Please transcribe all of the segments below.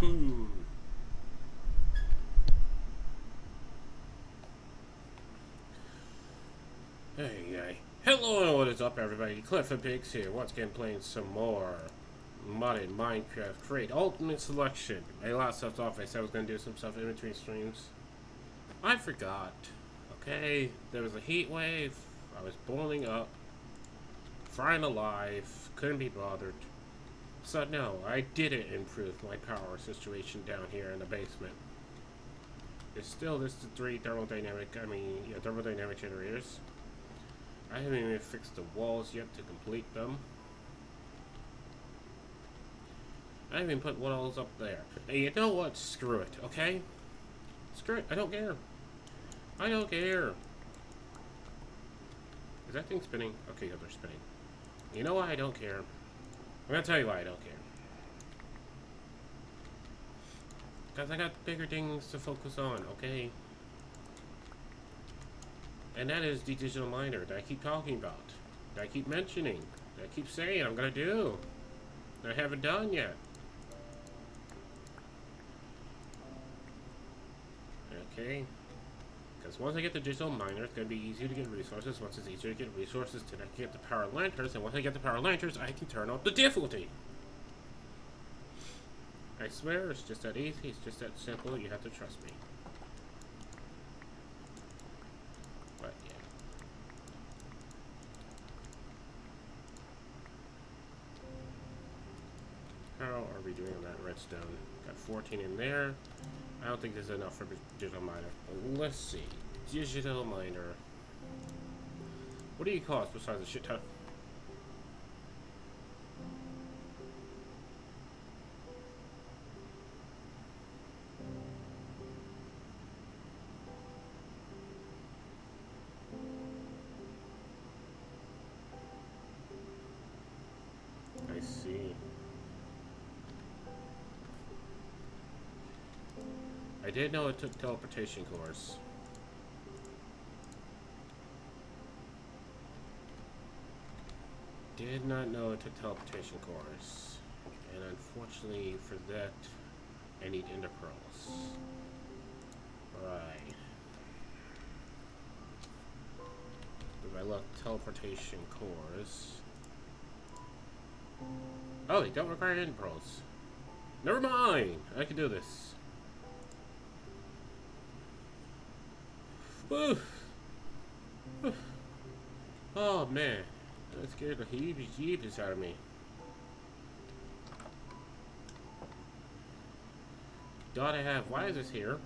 Hey, hello, what is up, everybody? CliftonPigs here. Once again, playing some more modded Minecraft. Create Ultimate Selection. I last left off. I said I was going to do some stuff in between streams. I forgot. Okay, there was a heat wave. I was boiling up, frying alive. Couldn't be bothered. So no, I didn't improve my power situation down here in the basement. There's still this three thermodynamic generators. I haven't even fixed the walls yet to complete them. I haven't even put walls up there. Hey, you know what? Screw it, okay? Screw it. I don't care. I don't care. Is that thing spinning? Okay, yeah, they're spinning. You know why I don't care? I'm gonna tell you why I don't care. Because I got bigger things to focus on, okay? And that is the digital miner that I keep talking about, that I keep mentioning, that I keep saying I'm gonna do, that I haven't done yet. Okay, because once I get the digital miner, it's gonna be easier to get resources. Once it's easier to get resources, then I can get the power lanterns, and once I get the power lanterns, I can turn up the difficulty. I swear, it's just that easy, it's just that simple, you have to trust me. But yeah. How are we doing on that redstone? Got 14 in there. I don't think there's enough for digital miner. But let's see. Digital miner. What do you cost besides a shit ton? I see. I did know it took teleportation cores. Did not know it took teleportation cores. And unfortunately for that, I need ender pearls. Right. If I look, teleportation cores. Oh, they don't require ender pearls. Never mind! I can do this. Woo! Oh man, that scared the heebie-jeebies out of me. Dot I have, why is this here?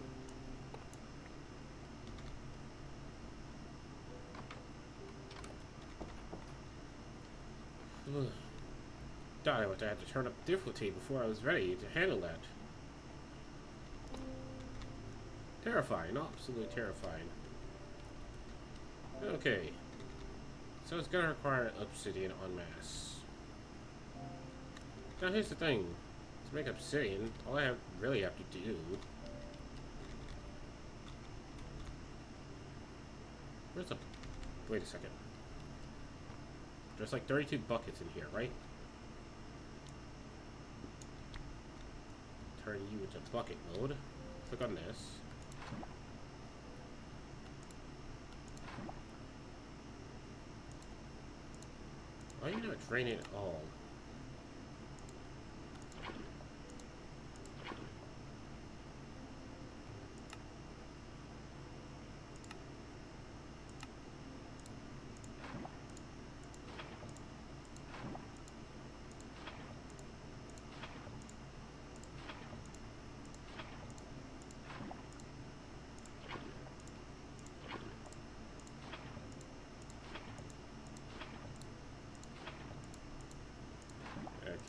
Dot I would have to turn up difficulty before I was ready to handle that. Terrifying, absolutely terrifying. Okay. So it's gonna require obsidian en masse. Now here's the thing. To make obsidian, all I really have to do... Where's the... Wait a second. There's like 32 buckets in here, right? Turn you into bucket mode. Click on this. Why are you not draining it all?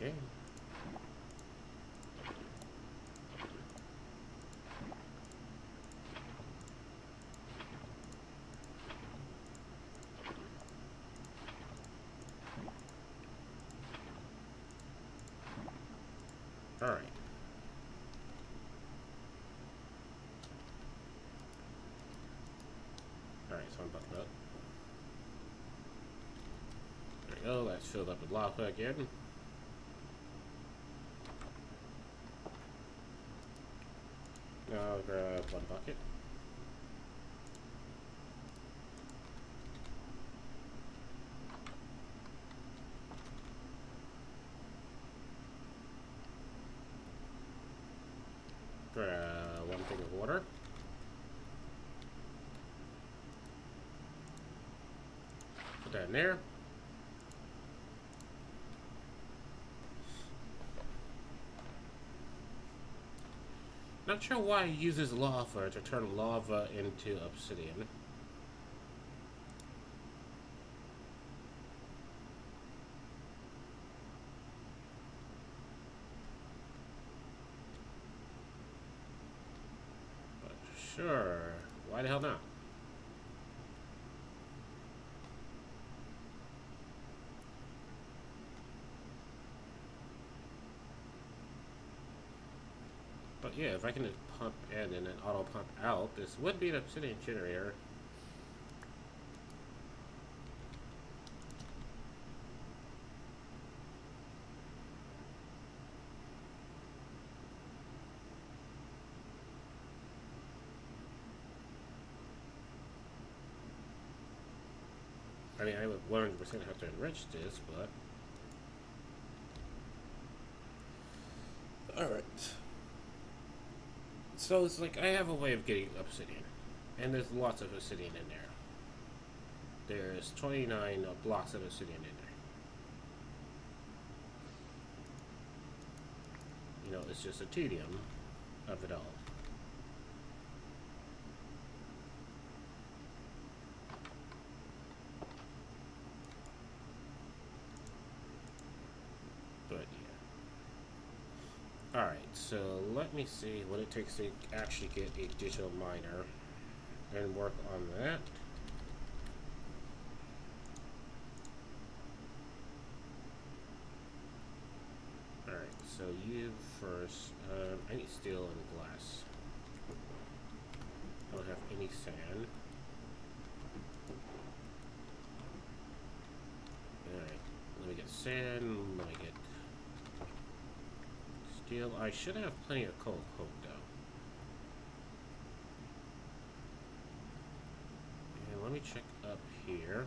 Okay. Alright. Alright, so I'm buckled up. There we go, that's filled up with lava again. I'll grab one bucket. Grab one thing of water. Put that in there. Not sure why it uses lava to turn lava into obsidian. But sure, why the hell not? But yeah, if I can just pump in and then auto pump out, this would be an obsidian generator. I mean, I would 100% have to enrich this, but... Alright. So it's like, I have a way of getting obsidian. And there's lots of obsidian in there. There's 29 blocks of obsidian in there. You know, it's just a tedium of it all. But yeah. Alright, so let me see what it takes to actually get a digital miner and work on that. Alright, so you first. I need steel and glass. I don't have any sand. Alright, let me get sand, let me get steel. I should have plenty of coke though. And let me check up here.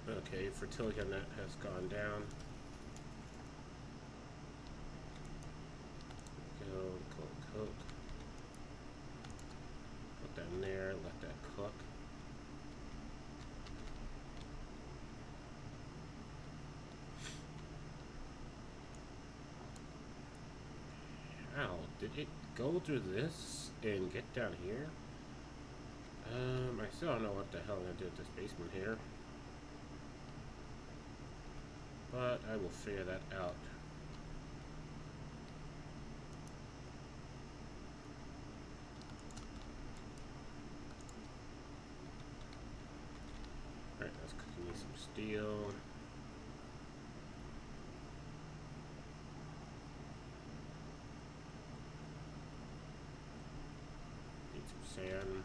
Okay, fertility on that has gone down. Go, coke. Put that in there, let that cook. How did it go through this and get down here? I still don't know what the hell I'm gonna do with this basement here. But I will figure that out. Alright, let's cook me some steel. Need some sand.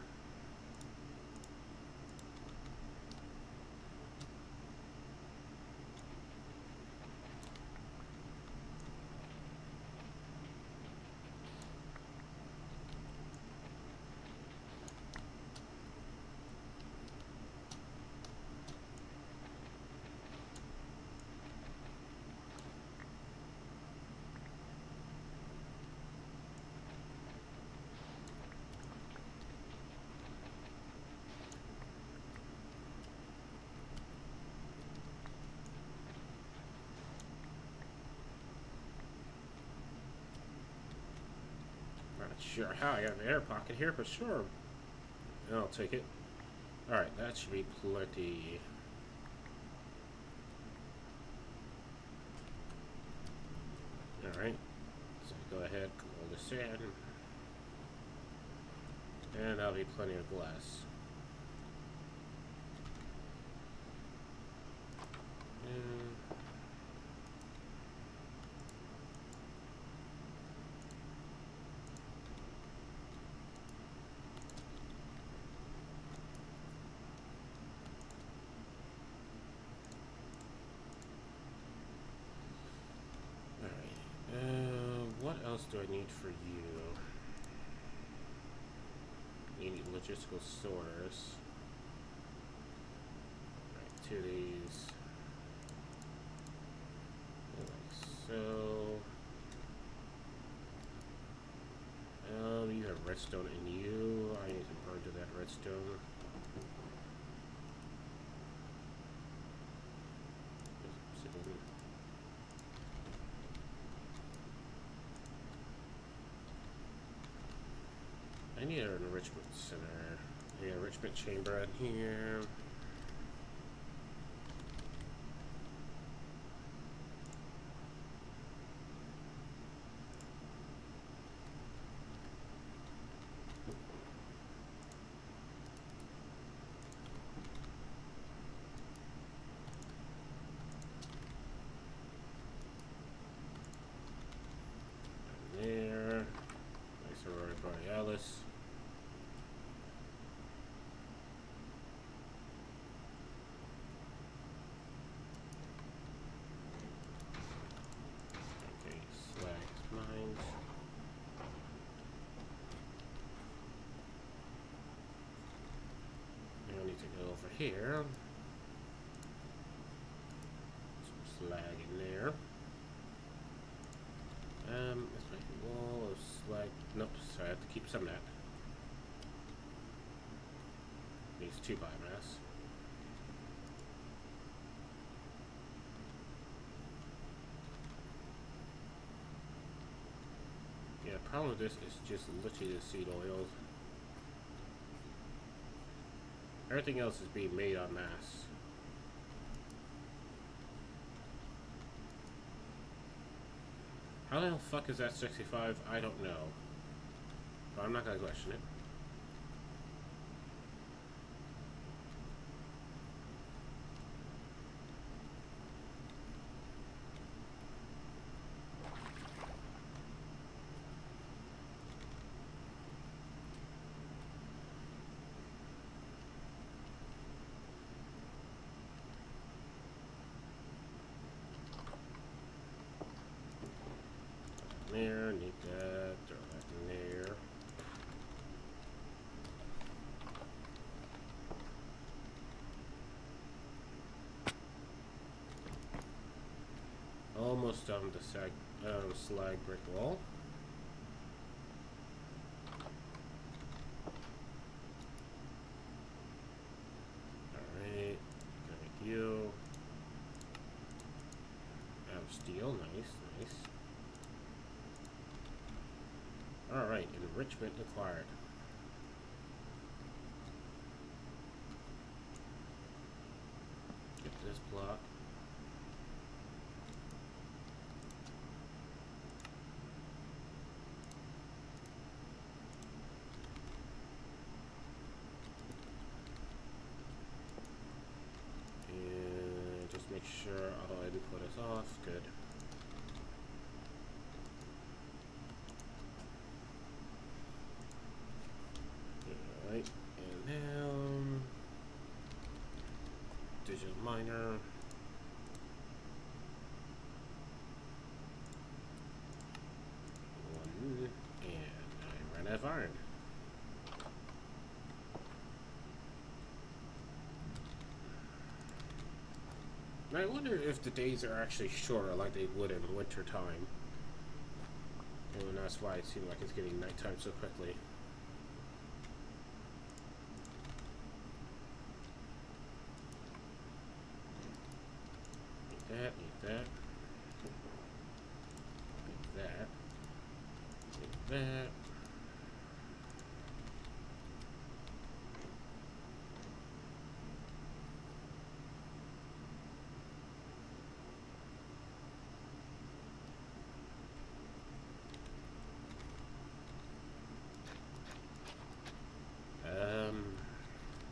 Not sure how I got an air pocket here, but sure. I'll take it. Alright, that should be plenty. Alright, so go ahead, roll the sand. And that'll be plenty of glass. else do I need for you? Need logistical sorters. Right, 2 of these. Like so. You have redstone in you. I need to burn to that redstone. I need an enrichment center. Yeah, enrichment chamber in here. There. Nice Aurora Borealis. Okay, slag mines. Now I need to go over here. Some slag in there. This might be wall of slag. Nope, so I have to keep some of that. Needs 2 biomass. Yeah, the problem with this is just literally the seed oil. Everything else is being made en masse. How the hell fuck is that 65? I don't know. But I'm not gonna question it. There, need that, throw that in there. Almost done with the slag brick wall. Alright, gonna make you. Out of steel, nice, nice. Alright, enrichment acquired. Get this block. And just make sure auto input is off. Good. Alright, and now digital miner. One, and I ran out of iron. I wonder if the days are actually shorter like they would in winter time. And that's why it seems like it's getting nighttime so quickly. Need that, need that. Need that. Need that.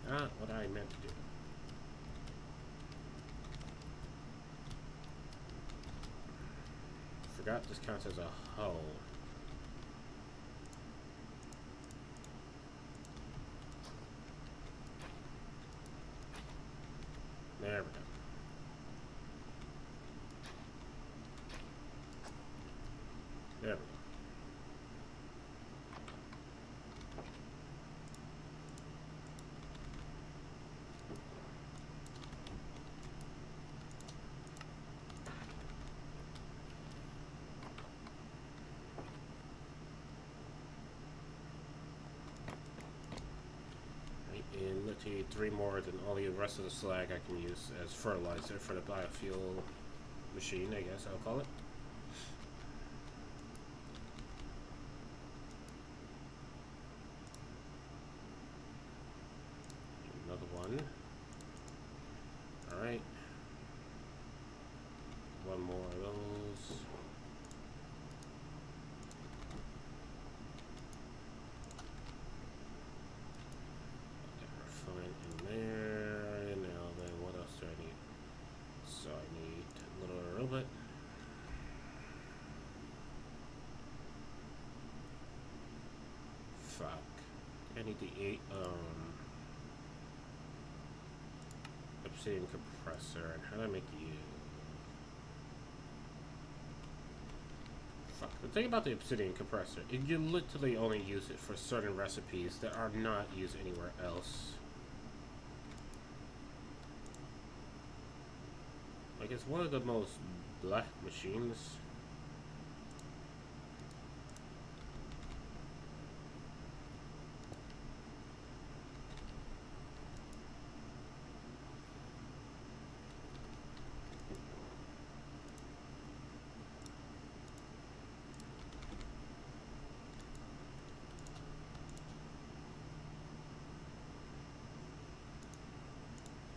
Not what I meant to do. Forgot this counts as a hull. There we go. There we go. 3 more, then all the rest of the slag I can use as fertilizer for the biofuel machine, I guess I'll call it. Another one. Alright. One more of those. Refine in there. Now then, what else do I need? So I need a little robot. Fuck. I need the obsidian compressor. And how do I make you? Fuck. The thing about the obsidian compressor, you literally only use it for certain recipes that are not used anywhere else. Like, it's one of the most black machines.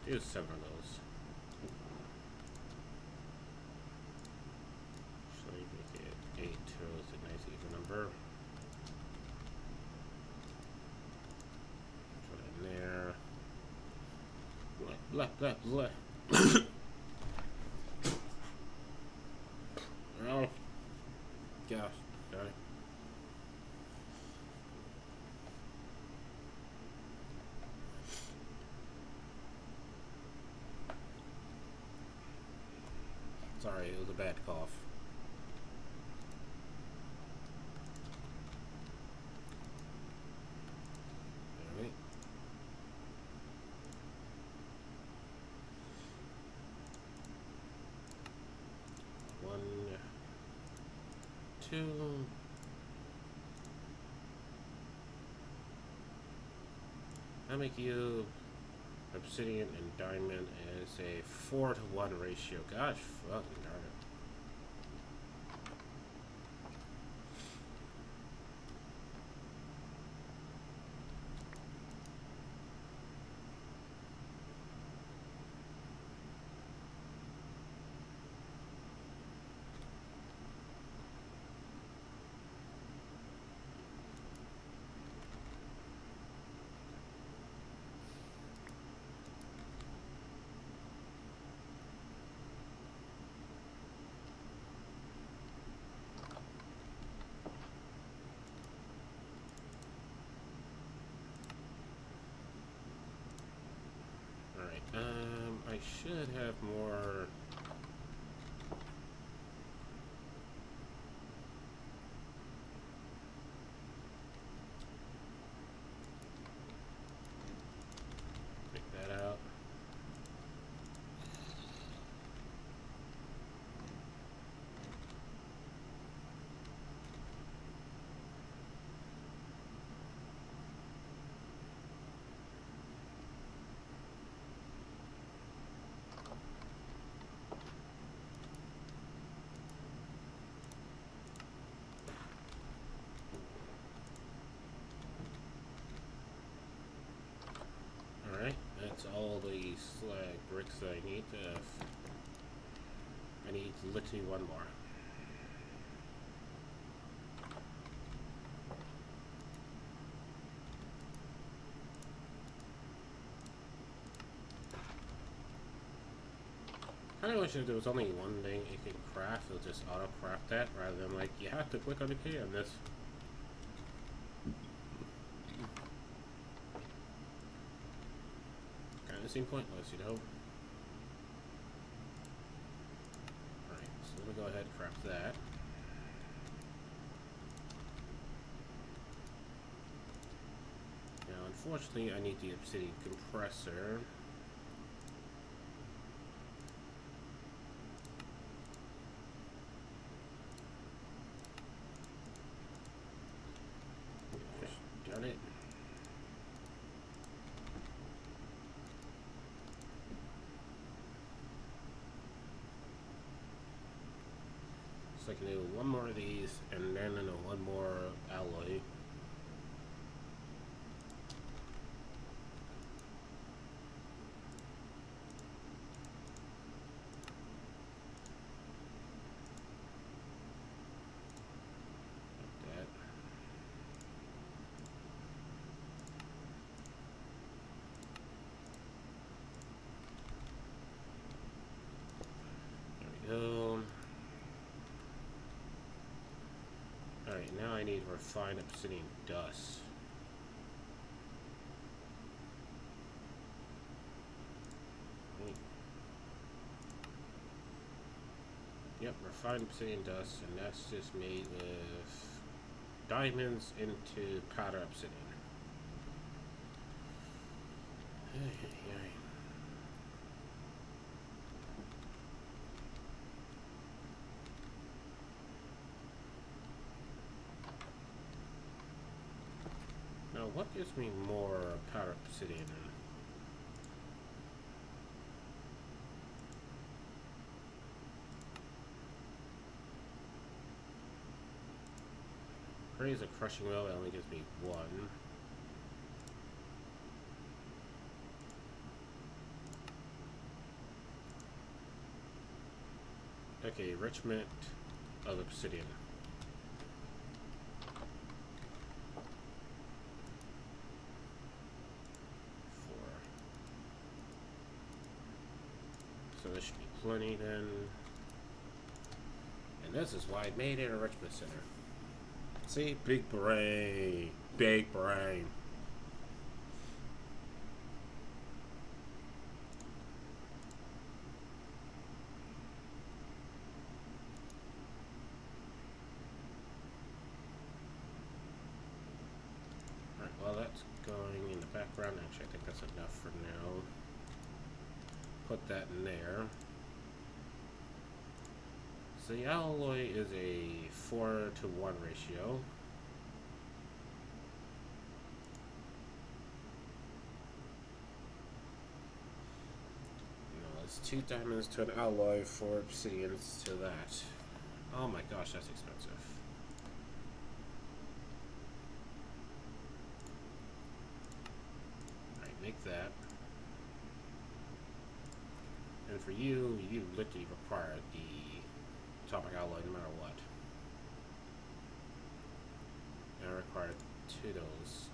Use 7 of those. So you make it 8 with a nice even number. Put it in there. Blah, blah, blah, blah. Oh. Gosh, got it. Sorry, it was a bad cough. Alright. One, 2. I make you obsidian and diamond as a 4-to-1 ratio. Gosh, fucking darn it. I should have more. Pick that out. That's all the slag bricks that I need. I need literally one more. I kinda wish if there was only one thing it can craft, it'll just auto craft that rather than like you have to click on the key on this. Kinda seem pointless, you know? Alright, so I'm gonna go ahead and craft that. Now unfortunately I need the obsidian compressor. Done it. So I can do one more of these and then one more alloy. Alright, now I need refined obsidian dust. Yep, refined obsidian dust, and that's just made with diamonds into powder obsidian. Now, what gives me more powder obsidian? Praise a crushing wheel that only gives me one. Okay, enrichment of obsidian. So this should be plenty then. And this is why I made an enrichment center. See? Big brain. Big brain. Alright, well that's going in the background. Actually, I think that's enough for now. Put that in there. So the alloy is a 4-to-1 ratio. No, it's 2 diamonds to an alloy, 4 obsidians to that. Oh my gosh, that's expensive. Alright, make that. And for you, you literally require the atomic alloy no matter what. And I require 2 of those.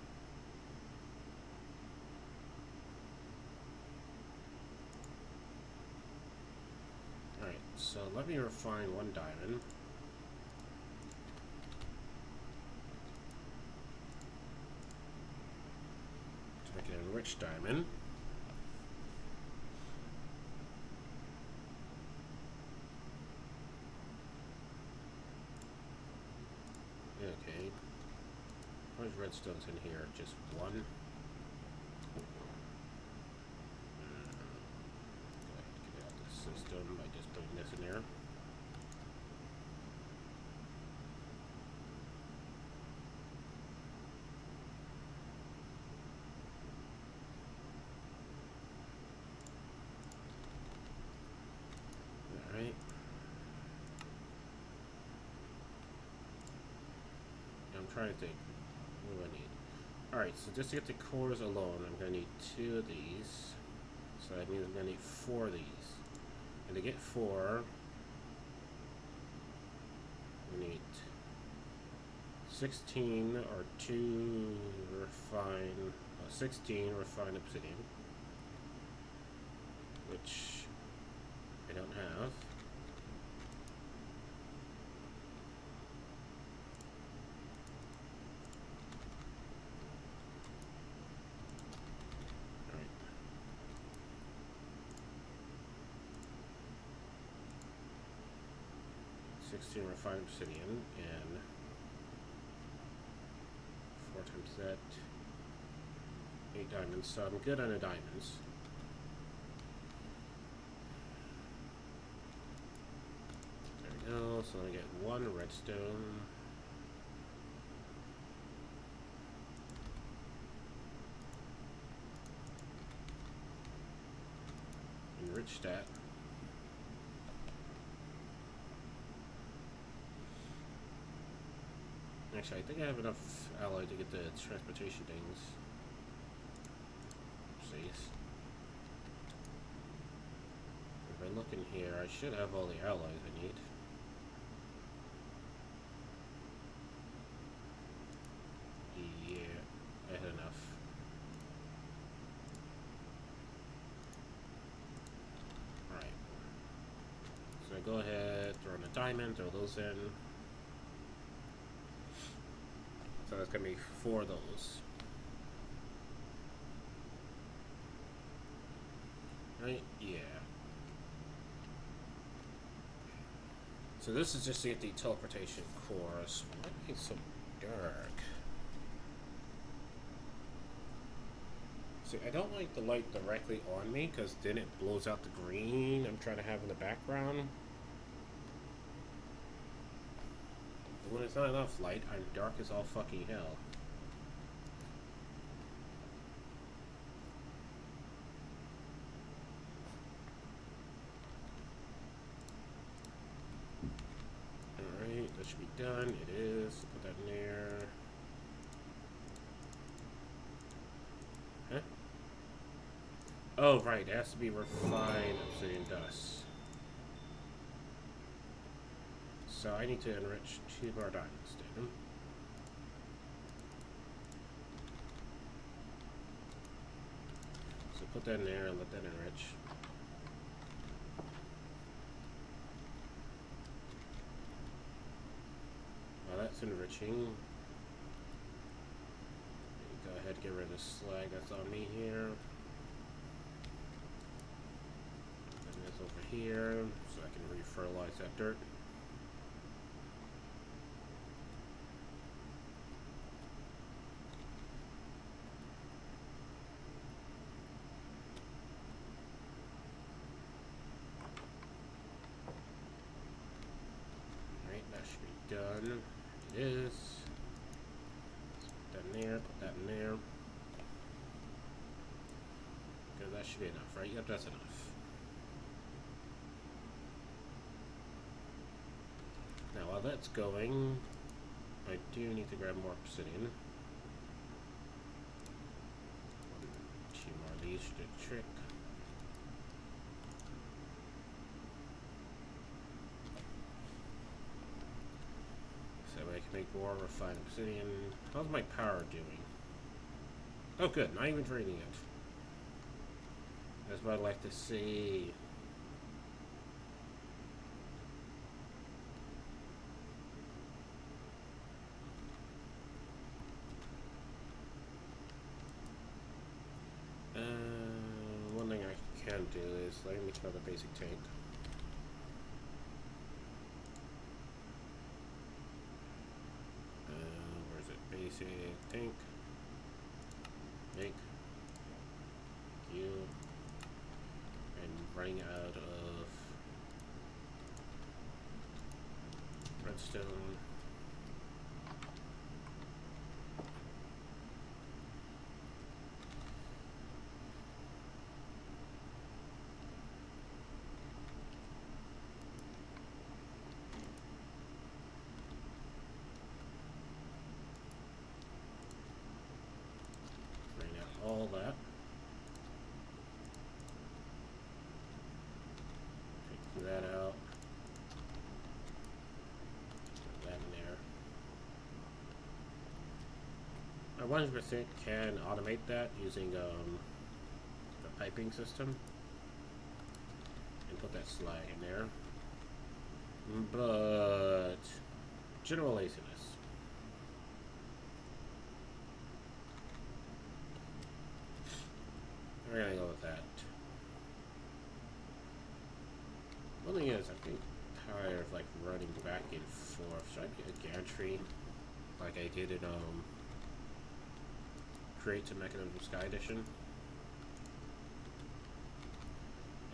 Alright, so let me refine 1 diamond. To make an enriched diamond. Okay. How much redstone's in here? Just 1? Go ahead and get out of the system by just putting this in there. Alright. I'm trying to think. What do I need? Alright, so just to get the cores alone, I'm going to need 2 of these. So that means I'm going to need 4 of these. And to get 4, we need 16 or 2 refined, 16 refined obsidian, which I don't have. Alright. 16 refined obsidian and 4 times that, 8 diamonds, so I'm good on the diamonds. There we go, so I get 1 redstone. Enrich that. Actually, I think I have enough alloy to get the transportation things. Oopsies. If I look in here, I should have all the alloys I need. Yeah, I had enough. Alright. So go ahead, throw in a diamond, throw those in. So that's gonna be 4 of those. Right? Yeah. So this is just to get the teleportation cores. Why is it so dark? See, I don't like the light directly on me because then it blows out the green I'm trying to have in the background. But when it's not enough light, I'm dark as all fucking hell. Alright, that should be done. It is. Put that in there. Huh? Oh, right. It has to be refined obsidian dust. So I need to enrich 2 more diamonds, then. So put that in there and let that enrich. While that's enriching, go ahead and get rid of the slag that's on me here. And this over here, so I can re-fertilize that dirt. Alright, that should be done. It is. Put that in there, put that in there. Okay, that should be enough, right? Yep, that's enough. Now, while that's going, I do need to grab more obsidian. 2 more of these should do the trick. So I can make more refined obsidian. How's my power doing? Oh, good. Not even draining it. That's what I'd like to see. One thing I can do is let me make another basic tank. Where's it? Basic tank. Make. You. And running out of redstone. All that. Take that out. Put that in there. I 100% can automate that using the piping system. And put that slag in there. But general laziness. We're gonna go with that. One thing is, I'm tired of like running back and forth. Should I get a gantry like I did in Create to Mechanism Sky Edition?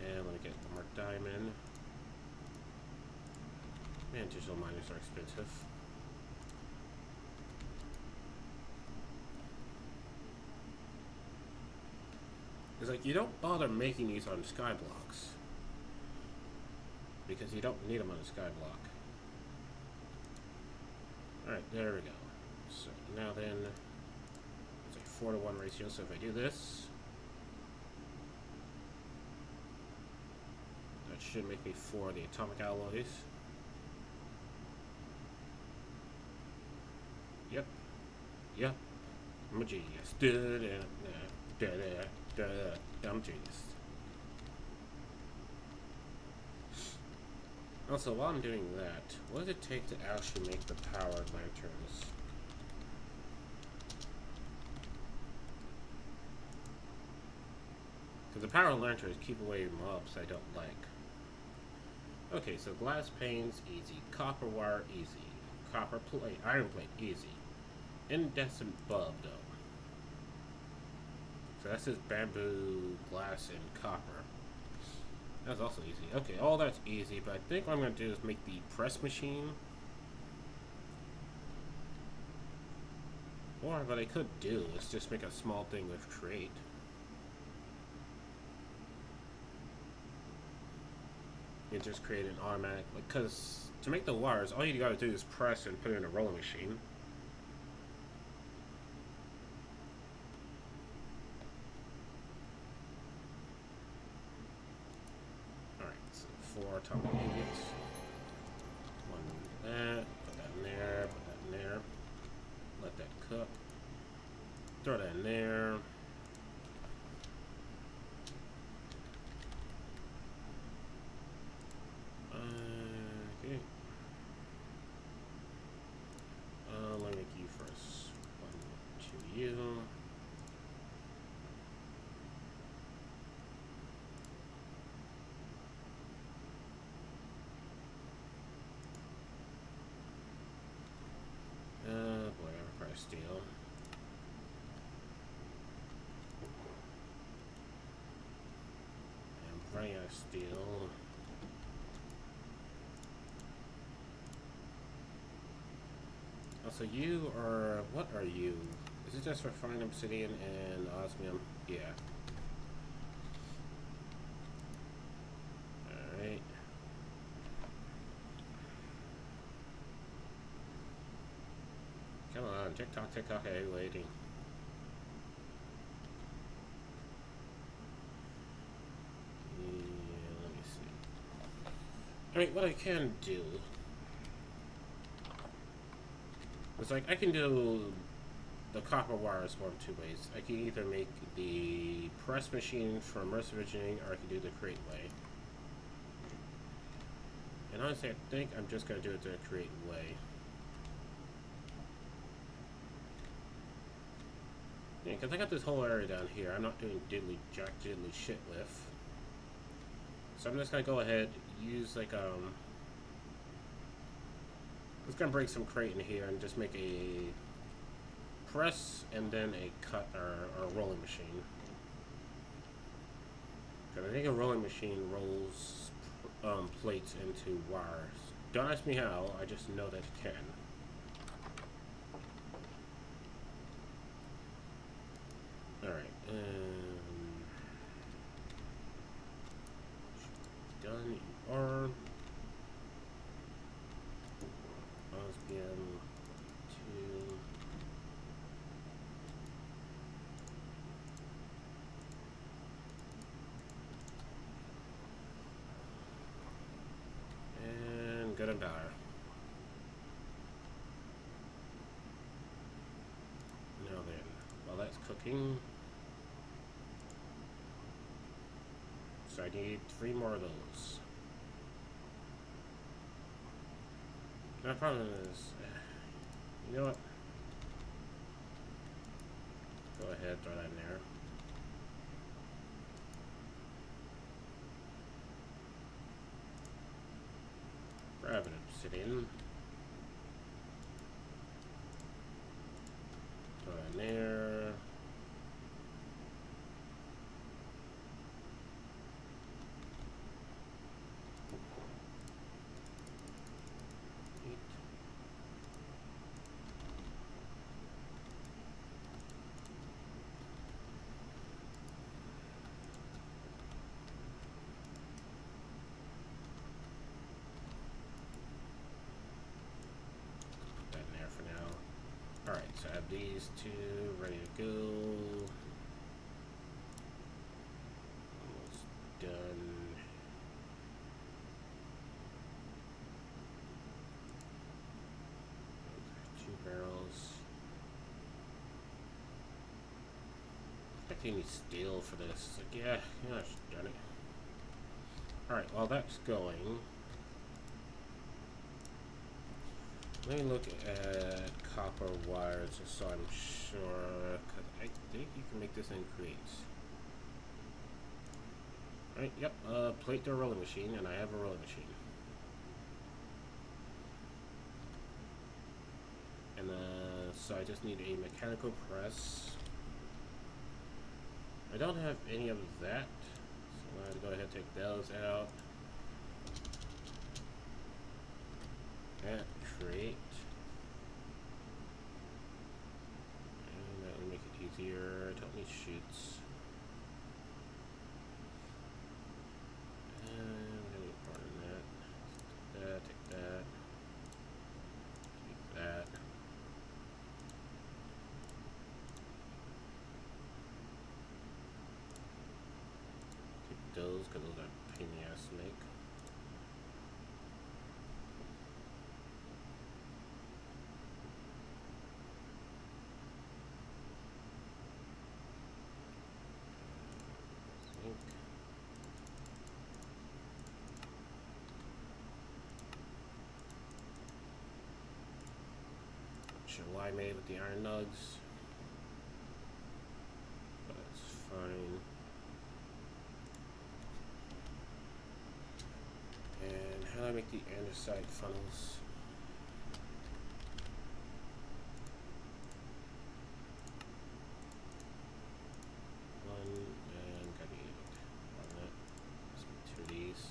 And let me get one more diamond. Man, digital miners are expensive. It's like, you don't bother making these on Skyblocks because you don't need them on a Skyblock. Alright, there we go. So now then, it's a 4-to-1 ratio, so if I do this, that should make me 4 of the atomic alloys. Yep. Yep. I'm a genius. I'm a genius. Also, while I'm doing that, what does it take to actually make the powered lanterns? Because the powered lanterns keep away mobs I don't like. Okay, so glass panes, easy. Copper wire, easy. Copper plate, iron plate, easy. Incandescent bulb, though. So that's just bamboo, glass, and copper. That's also easy. Okay, all that's easy, but I think what I'm going to do is make the press machine. Or what I could do is just make a small thing with create. You just create an automatic, because to make the wires, all you gotta do is press and put it in a rolling machine. Alright, so 4 atomic ingots. One in that, put that in there, put that in there. Let that cook. Throw that in there. Okay. Let me make you first. 1, 2, you. Whatever, price steel. And running out of steel. Also, you are... what are you? Is it just refined obsidian and osmium? Yeah. Alright. Come on, TikTok, TikTok, hey, waiting. Yeah, let me see. Alright, what I can do... it's like, I can do the copper wires one of 2 ways. I can either make the press machine for immersive engineering, or I can do the create way. And honestly, I think I'm just going to do it the create way. Yeah, because I got this whole area down here I'm not doing jack diddly shit with. So I'm just going to go ahead, use like, just gonna break some crate in here and just make a press and then a cut or a rolling machine. Because I think a rolling machine rolls plates into wires. Don't ask me how, I just know that it can. Alright, done, you are. Osmium 2. And good and dire. Now then, while that's cooking, so I need 3 more of those. The problem is, you know what? Go ahead, throw that in there. Grab an obsidian. Throw that in there. these two ready to go. Almost done. Two barrels. I think I need steel for this. Like, yeah, gosh darn it. Alright, while that's going, let me look at copper wires just so I'm sure, because I think you can make this in crates. Alright, yep, plate door rolling machine, and I have a rolling machine. And so I just need a mechanical press. I don't have any of that, so I'm going to go ahead and take those out. And create. And that will make it easier. Don't need chutes. And we're going to part in that. Take that, take that. Take that. Take those, because those are a pain in the ass to make. Sure why I made it with the iron nugs, but it's fine. And how do I make the andesite funnels? One and got on that. Let's make two of these.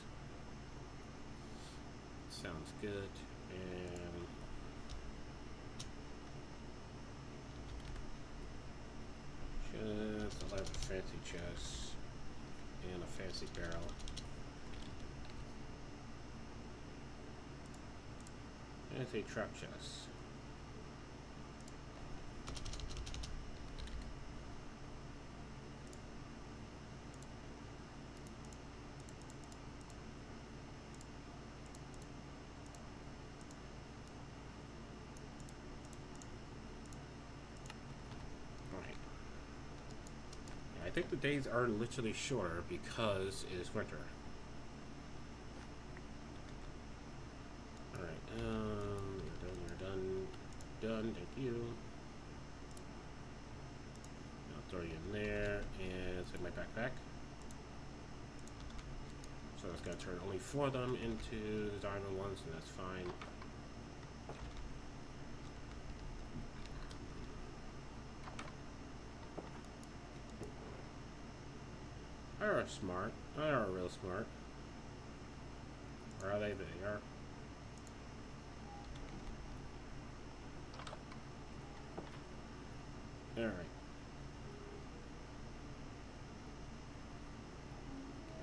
Sounds good. And I'll have a fancy chest and a fancy barrel. And it's a trap chest. I think the days are literally shorter because it is winter. Alright, you're done. Done, thank you. I'll throw you in there and set my backpack. So it's going to turn only 4 of them into the diamond ones, and that's fine. They are smart. They are real smart. Or are they? They are. Alright.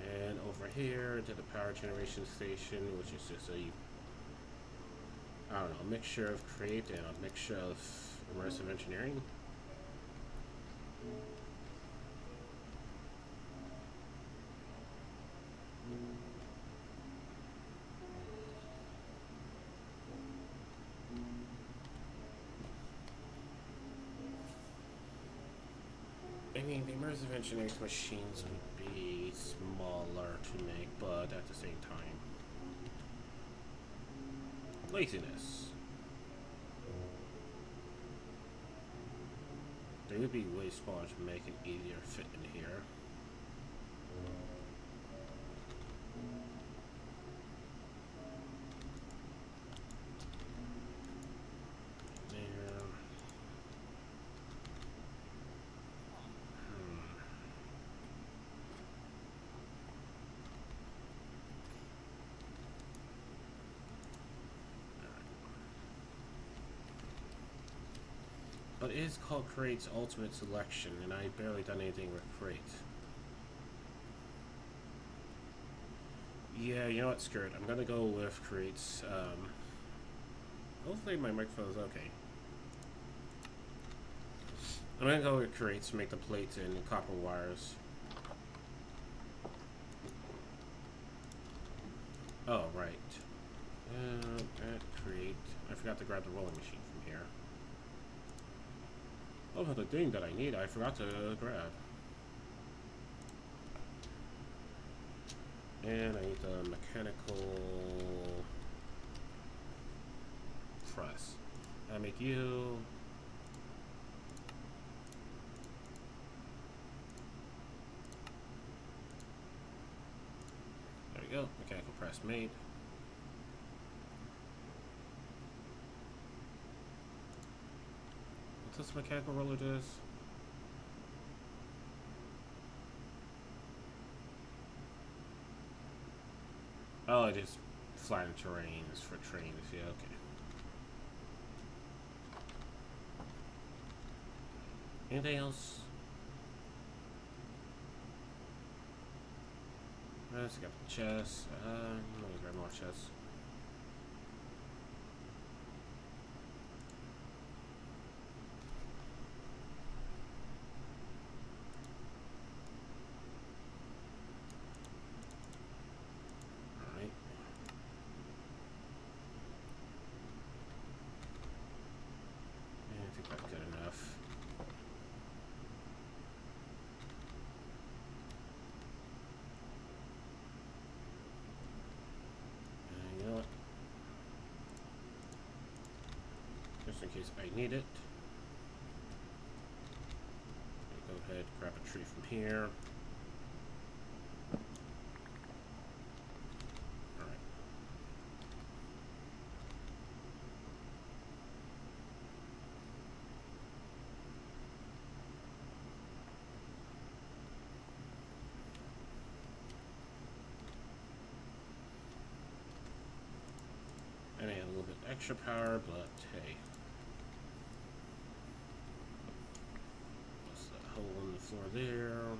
And over here to the power generation station, which is just a, I don't know, a mixture of create and a mixture of immersive engineering. I mean, the immersive engineering machines would be smaller to make, but at the same time, laziness. They would be way smaller to make it easier to fit in here. But it is called Crate's Ultimate Selection, and I've barely done anything with Crate. Yeah, you know what, screw it. I'm gonna go with Crate's, hopefully my microphone is okay. I'm gonna go with crates to make the plates and copper wires. Oh, right. Create. I forgot to grab the rolling machine from here. Oh, the thing that I need, I forgot to grab. And I need the mechanical press. I make you. There we go. Mechanical press made. What's this mechanical roller does? Oh, it is flatten terrains for trains. Yeah, okay. Anything else? Let's get the chest. Let me grab more chests. Alright. I think that's good enough. You know what? Just in case I need it. Go ahead, grab a tree from here. Alright. And I had a little bit extra power, but hey. What's that hole in the floor there?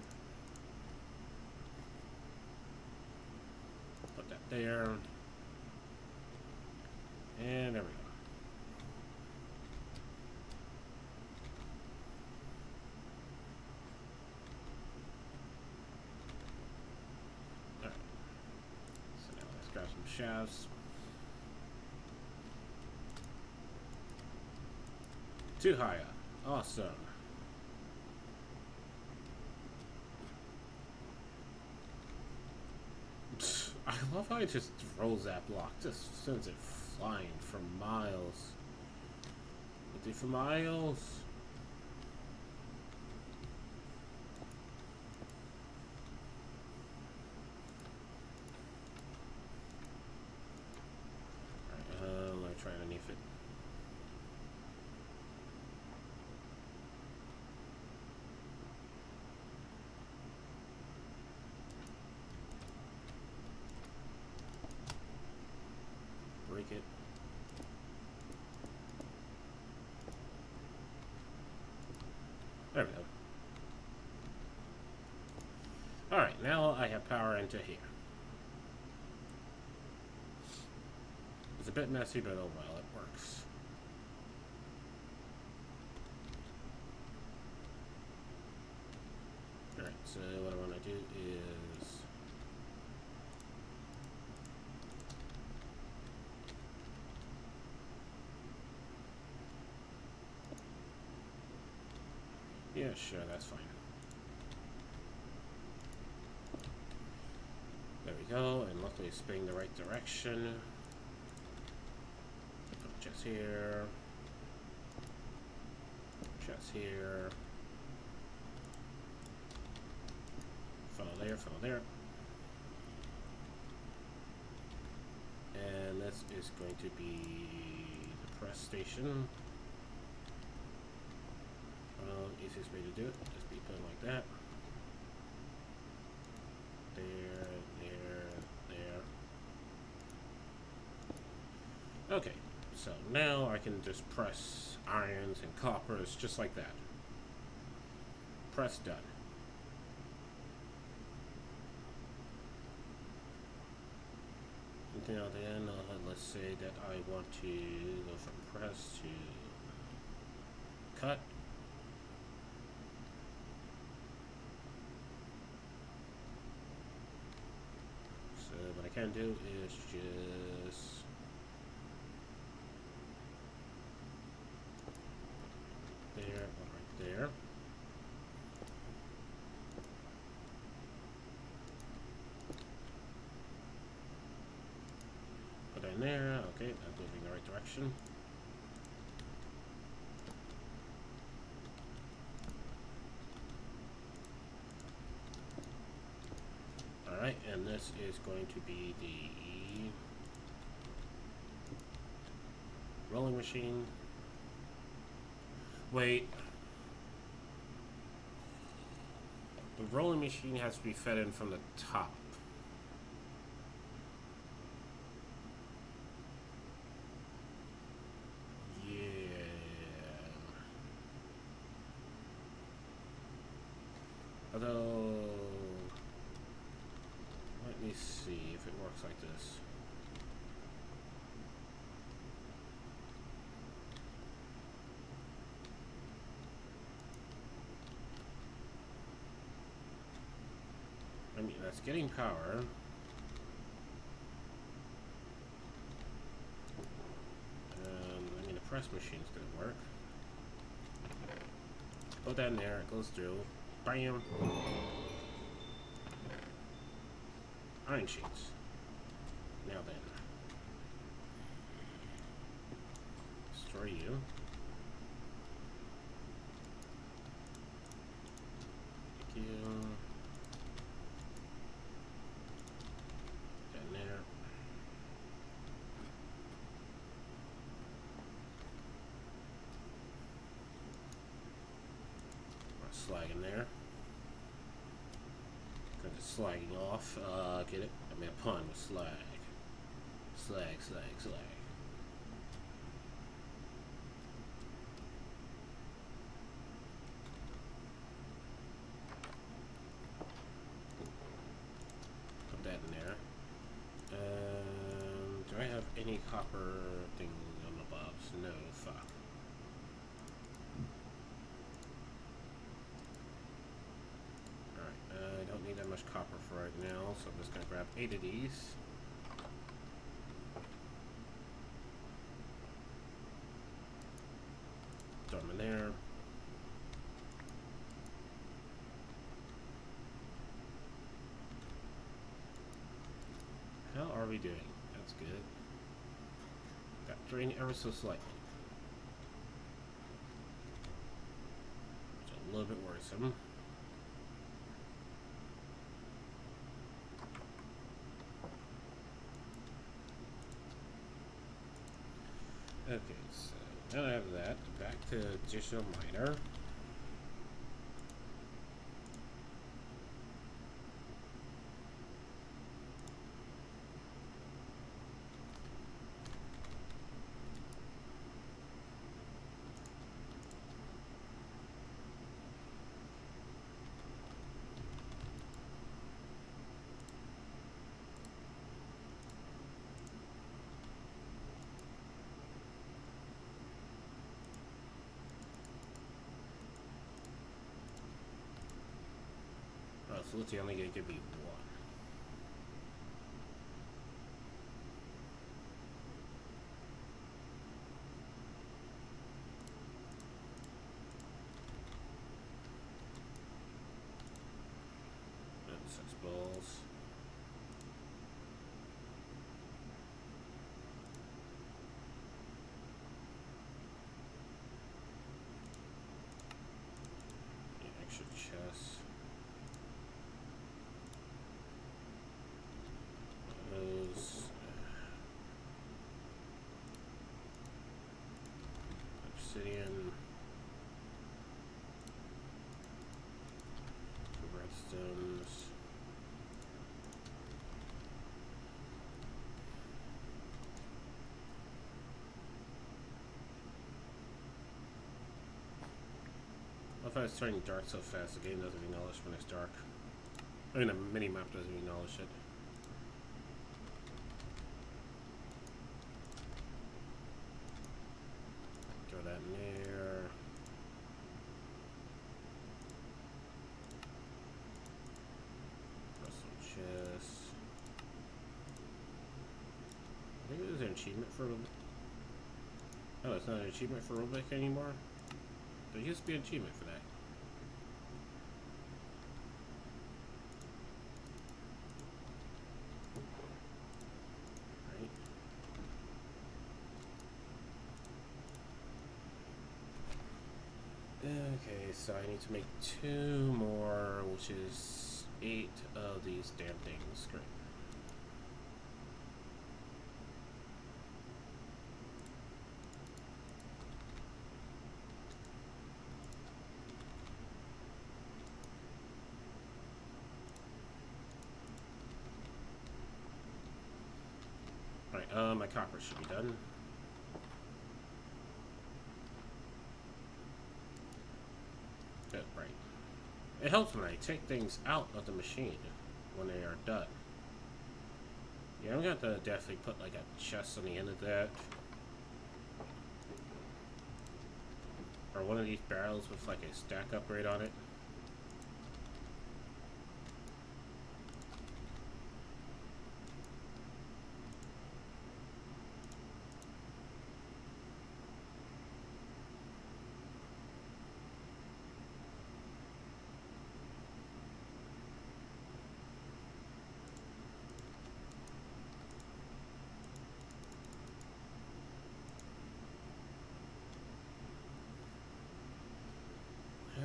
Put that there. And there we go. Alright. So now let's grab some shafts. Too high up. Awesome. I love how it just throws that block. Just sends it flying for miles. For miles. Alright, let me try underneath it. Break it. There we go. Alright, now I have power into here. It's a bit messy, but oh well, it works. Alright, so what I want to do is... Yeah, sure, that's fine. There we go, and luckily it's spinning the right direction. Put a chest here. Chest here. Funnel there, funnel there. And this is going to be the press station. Easiest way to do it, just be put like that. There, there, there. Okay, so now I can just press irons and coppers just like that. Press done. Now then, let's say that I want to go from press to cut. can do is just there, right there. Put that in there. Okay, that's moving in the right direction. Alright, and this is going to be the rolling machine. Wait. The rolling machine has to be fed in from the top. Yeah. Although, let me see if it works like this. I mean, that's getting power. I mean, the press machine's gonna work. Put that in there, it goes through. Bam! Iron sheets. Now then. Destroy you. Thank you. Put that in there. Slag in there. Because it's slagging off. Get it? I made a pun with slag. Slag, slag, slag. Put that in there. Do I have any copper thing on the bobs? No, fuck. I don't need that much copper for right now, so I'm just going to grab 8 of these. Throw them in there. How are we doing? That's good. Got drained ever so slightly. Which is a little bit worrisome. Okay, so now I have that. Back to digital miner. So let's see, only gonna give me one. And 6 balls. Extra chest. Obsidian, redstones, I thought it's turning dark so fast the game doesn't acknowledge when it's dark. I mean, the mini-map doesn't acknowledge it. Throw that in there. Throw some chests. achievement for Rubik? Oh, it's not an achievement for Rubik anymore? There used to be an achievement for that. Right. Okay, so I need to make 2 more, which is 8 of these damn things. Great. Right, my copper should be done. Good, right. It helps when I take things out of the machine when they are done. Yeah, I'm gonna have to definitely put like a chest on the end of that. Or one of these barrels with like a stack upgrade on it.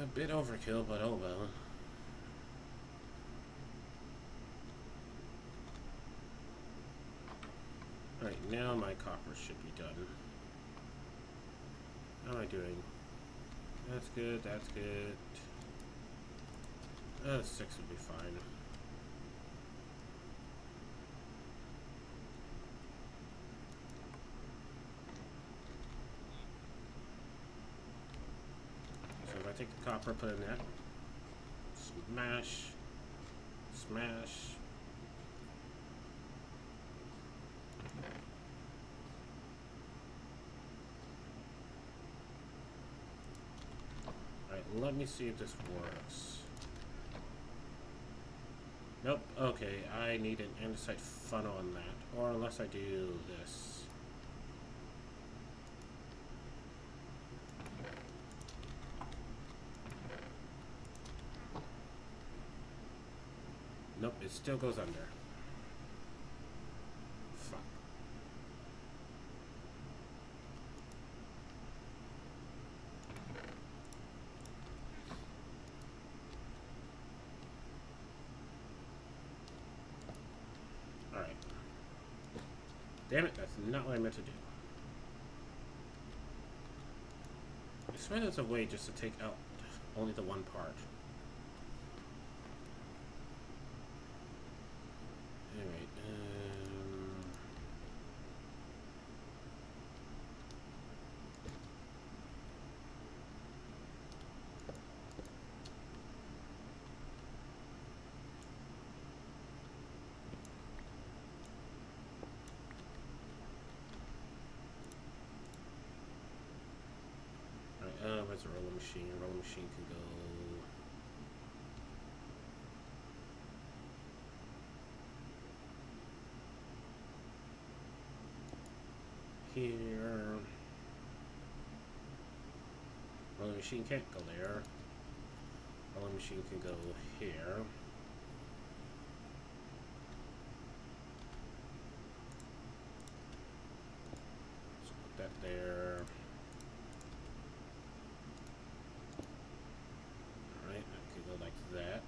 A bit overkill, but oh well. Right, now my copper should be done. How am I doing? That's good, that's good. 6 would be fine. So if I take the copper, put it in that. Smash. Smash. Alright, let me see if this works. Nope, okay, I need an andesite funnel on that. Or unless I do this. Nope, it still goes under. Fuck. Alright. Damn it, that's not what I meant to do. I swear there's a way just to take out only the one part. Alright, where's the roller machine? Roller machine can go here. Roller machine can't go there. Roller machine can go here. So put that there. Alright, that could go like that.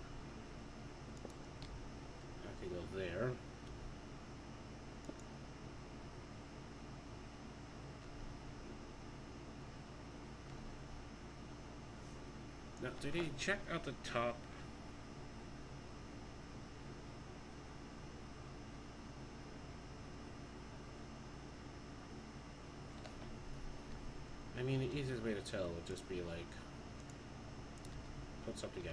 That could go there. Now, did he check out the top? I mean, the easiest way to tell would just be like, put something in.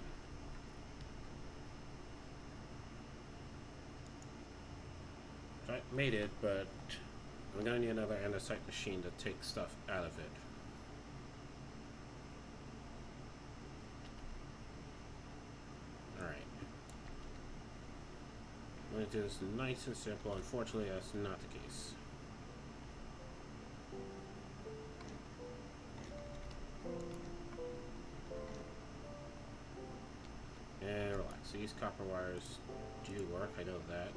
I made it, but I'm gonna need another andesite machine to take stuff out of it. Alright. I'm gonna do this nice and simple. Unfortunately, that's not the case. these copper wires do work, I know that.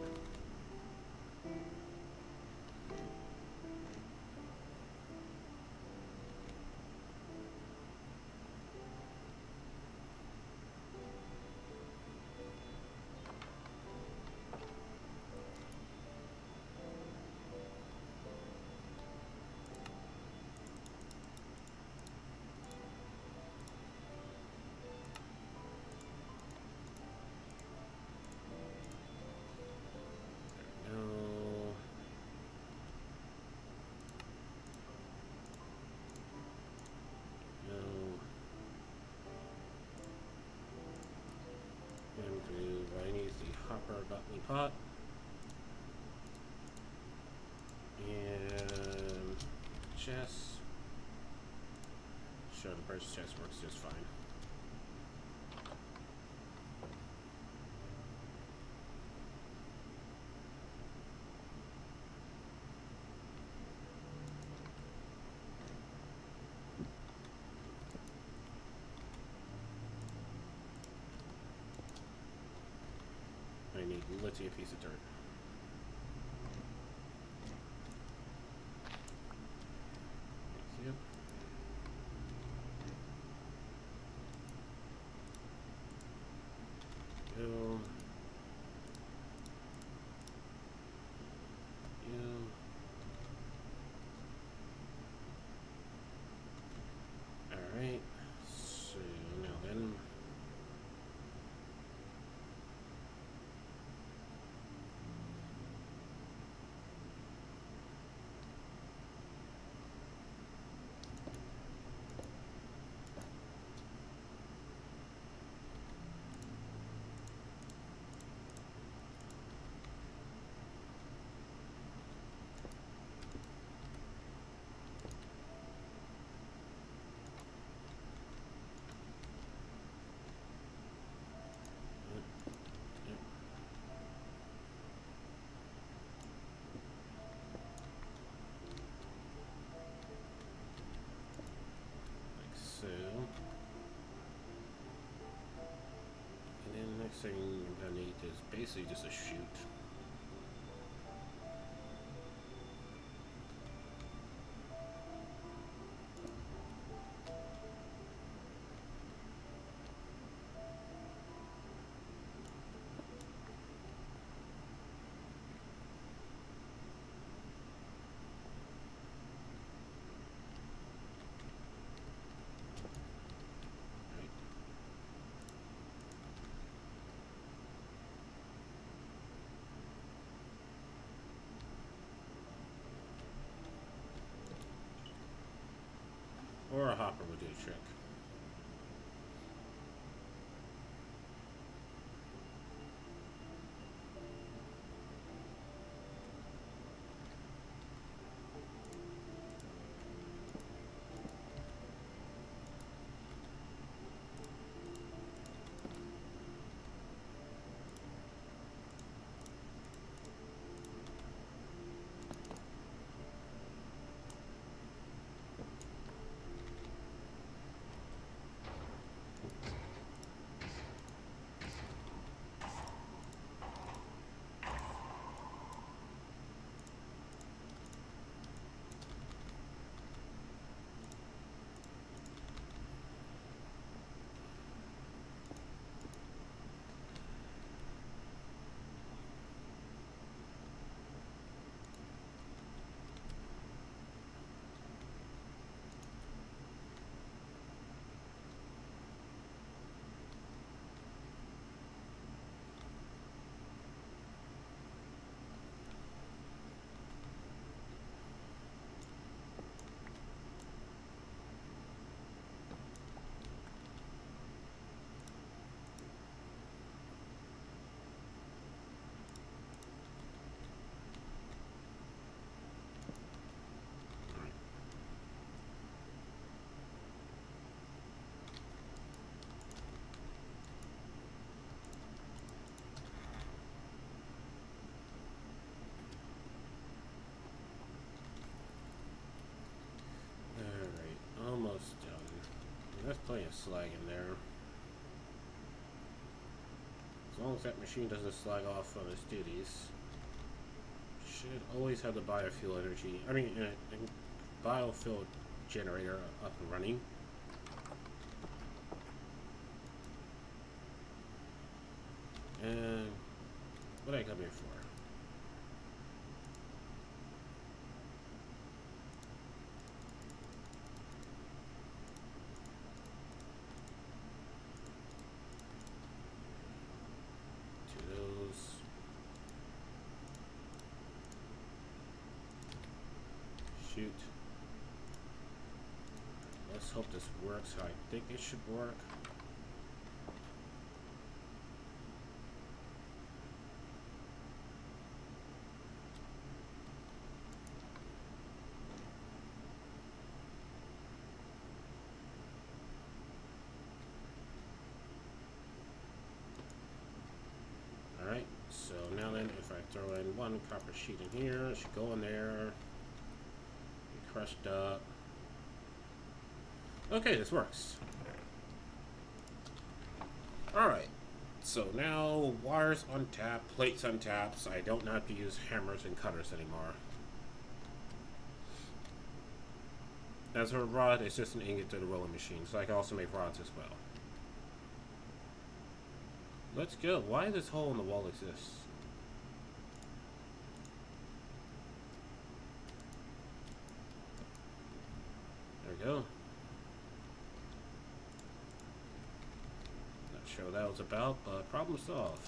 I need the hopper button pot. And chest. Sure, the bird's chest works just fine. I need literally a piece of dirt. Thank you. You. Alright. So now then. So, and then the next thing I'm gonna need is basically just a chute. Or a hopper would do a trick. Almost done. There's plenty of slag in there. As long as that machine doesn't slag off on its duties. Should always have the biofuel energy. I mean, biofuel generator up and running. And what did I come here for? Shoot. Let's hope this works how I think it should work. Alright, so now then if I throw in one copper sheet in here, it should go in there. Crushed up. Okay, this works. Alright, so now wires on tap, plates on taps. I don't have to use hammers and cutters anymore. As for a rod, it's just an ingot to the rolling machine, so I can also make rods as well. Let's go. Why does this hole in the wall exist? There we go. Not sure what that was about, but problem solved.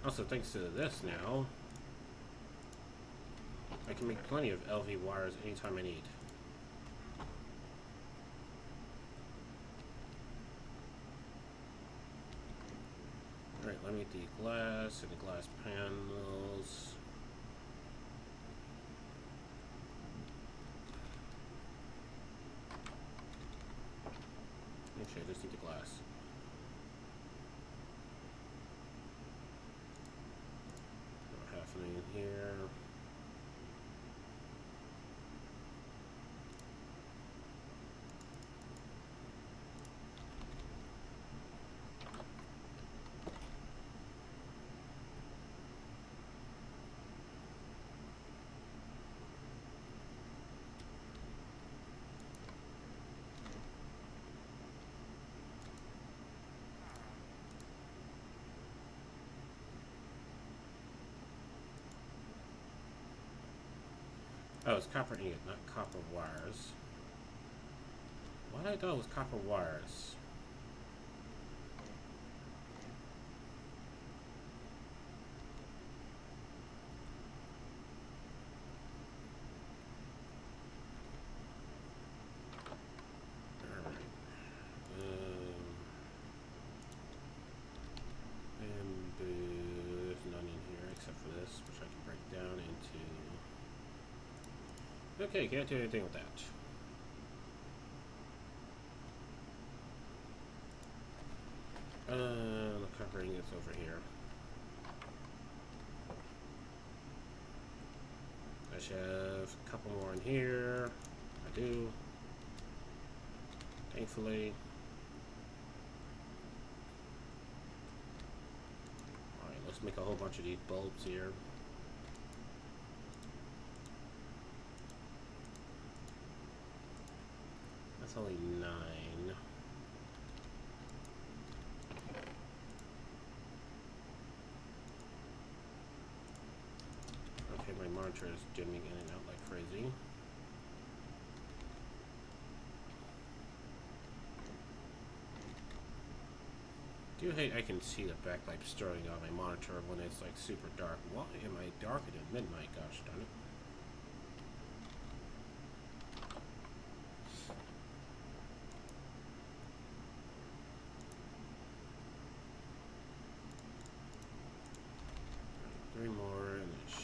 Also, thanks to this now, I can make plenty of LV wires anytime I need. Alright, let me get the glass and the glass panels. Actually, I just need the glass. Half an in here. Oh, it's copper ingot, not copper wires. Why did I thought it was copper wires? Alright. Bamboo. There's none in here except for this, which I can break down into... Okay, can't do anything with that. The covering is over here. I should have a couple more in here. I do. Thankfully. Alright, let's make a whole bunch of these bulbs here. That's only 9. Okay, my monitor is dimming in and out like crazy. I do hate I can see the backlight starting on my monitor when it's like super dark. Why am I darker than midnight? Gosh darn it.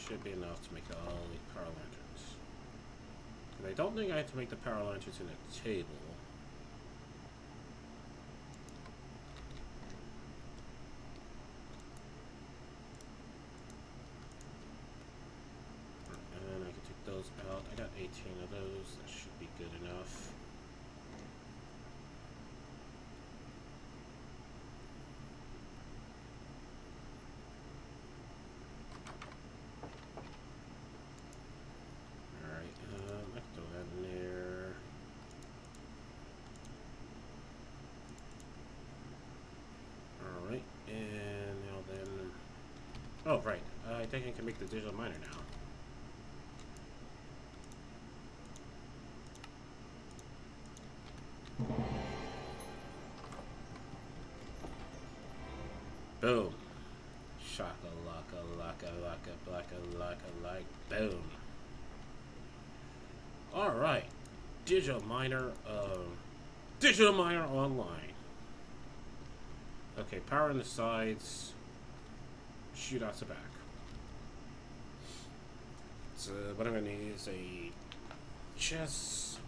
Should be enough to make all the power lanterns. And I don't think I have to make the power lanterns in a table. And I can take those out. I got 8 Oh, right. I think I can make the digital miner now. Boom. Shaka laka laka blaka laka like boom. Alright. Digital miner Digital miner online. Okay, power on the sides. Shoot out the back. So what I'm gonna need is a chest.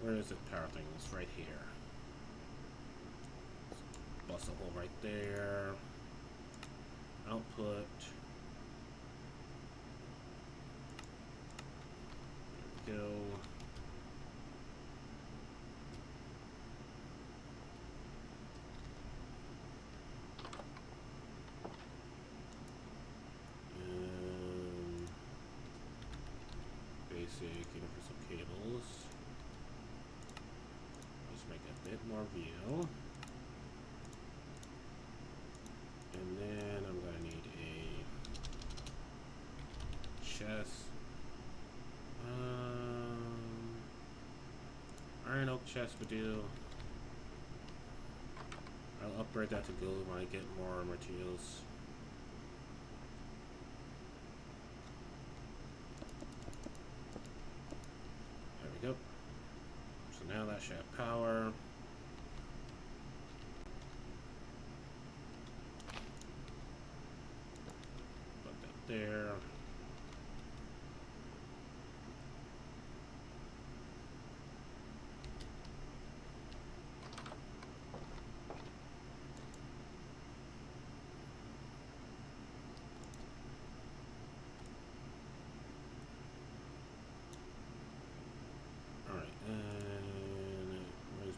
Where is the power thing? It's right here. Bust a hole right there. Output. There we go. Basic universal cables. Let's make a bit more view. And then I'm gonna need a chest. Iron oak chest would do. I'll upgrade that to gold when I get more materials. There we go. So now that should have power. Put that there.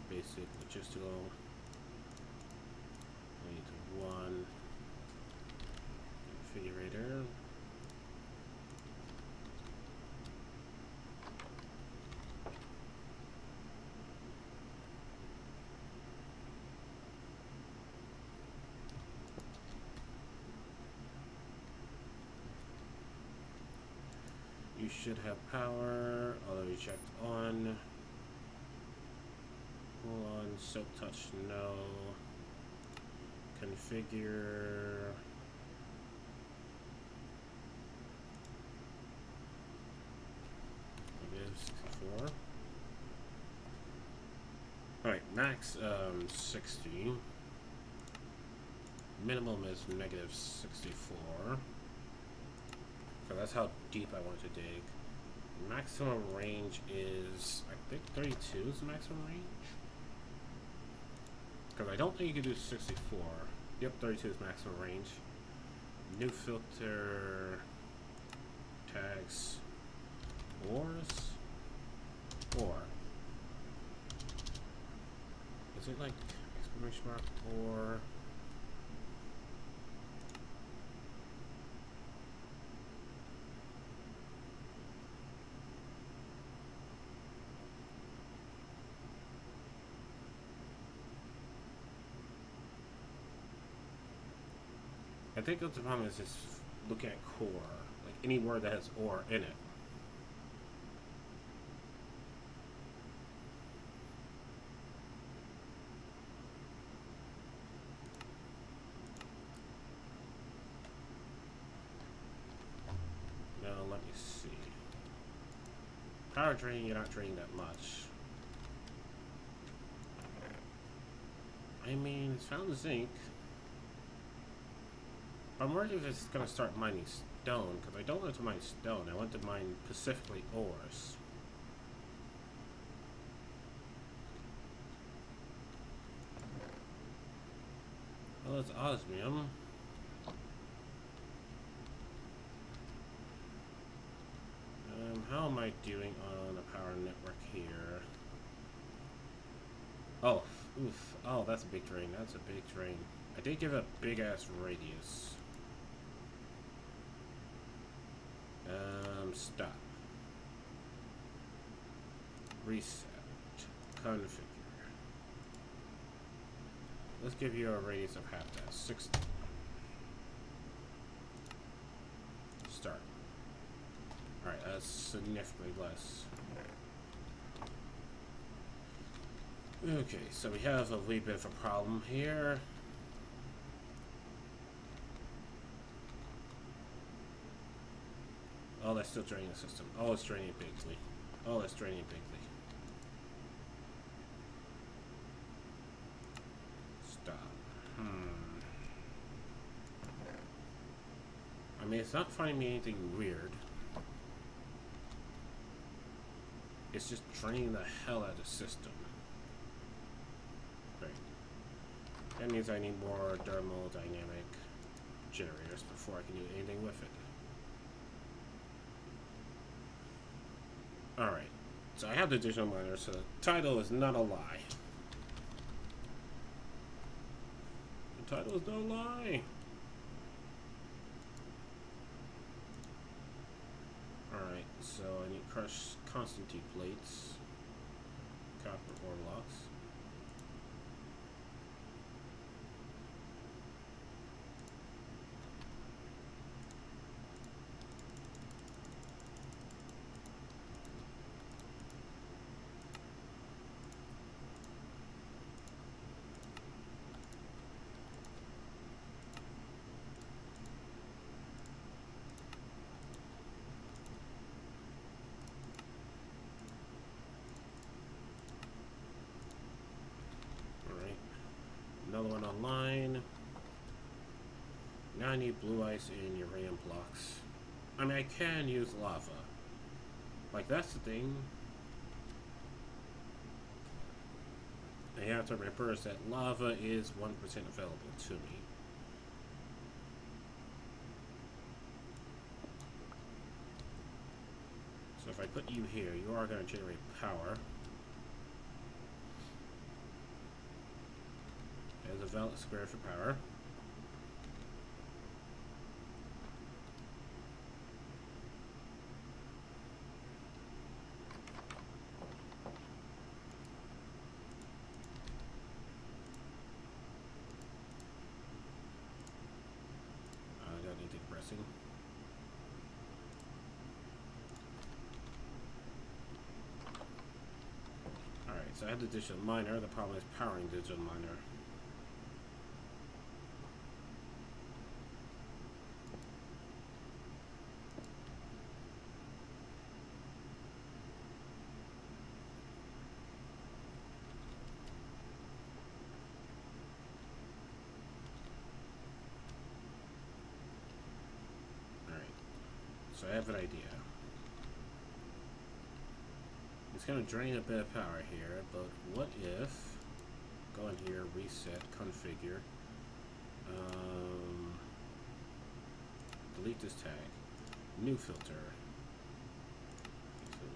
Basic logistical. I need one configurator. You should have power, although you checked on. Hold on, silk touch, no. Configure. -64. Alright, max 60. Minimum is -64. So that's how deep I want to dig. Maximum range is, I think 32 is the maximum range. Because I don't think you can do 64. Yep, 32 is maximum range. New filter. Tags. Ores. Or. Is it like exclamation mark or? I think what the problem is just looking at core, like any word that has or in it. Now let me see. Power drain, you're not draining that much. I mean, it's found zinc. I'm worried if it's going to start mining stone, because I don't want to mine stone. I want to mine specifically ores. Well, it's osmium. How am I doing on the power network here? Oh, oof. Oh, that's a big drain. That's a big drain. I did give a big-ass radius. Stop. Reset. Configure. let's give you a radius of half that. 60. Start. Alright, that's significantly less. Okay, so we have a wee bit of a problem here. Oh, that's still draining the system. Oh, it's draining bigly. Oh, it's draining bigly. Stop. I mean, it's not finding me anything weird. It's just draining the hell out of the system. Right. That means I need more thermodynamic generators before I can do anything with it. Alright. So I have the digital miner, so the title is not a lie. The title is not a lie. Alright, so I need crushed Constantine plates, copper ore blocks. Another one online. Now I need blue ice and uranium blocks. I mean, I can use lava. Like, that's the thing. I have to remember is that lava is 1% available to me. So if I put you here, you are going to generate power. As a valid square for power. I don't need depressing. Alright, so I have the digital miner. The problem is powering the digital miner. So I have an idea. It's going to drain a bit of power here, but what if, go in here, reset, configure, delete this tag, new filter, so,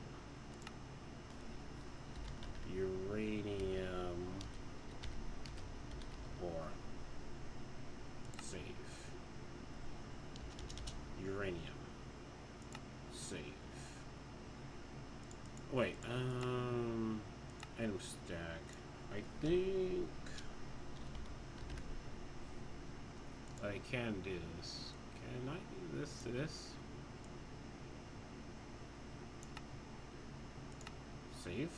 uranium ore, save, uranium. Save. Wait, item stack. I think I can do this. Can I do this to this? Save.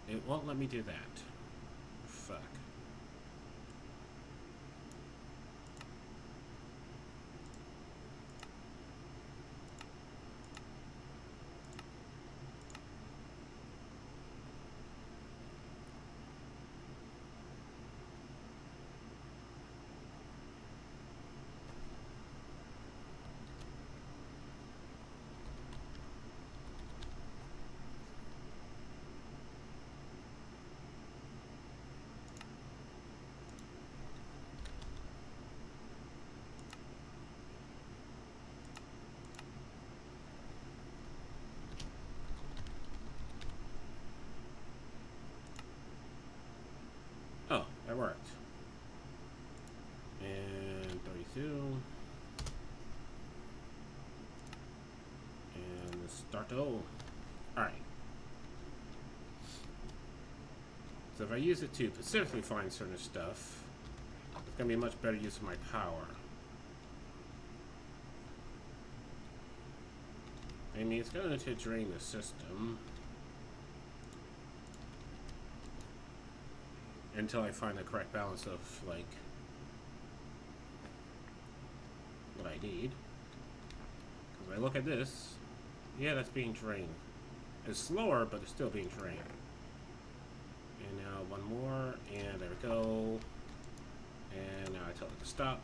It won't let me do that. Fuck. that worked. And 32. And start. Oh, alright. So if I use it to specifically find certain stuff, it's going to be a much better use of my power. I mean, it's going to drain the system until I find the correct balance of, like, what I need. Because when I look at this, yeah, that's being drained. It's slower, but it's still being drained. And now one more, and there we go. And now I tell it to stop.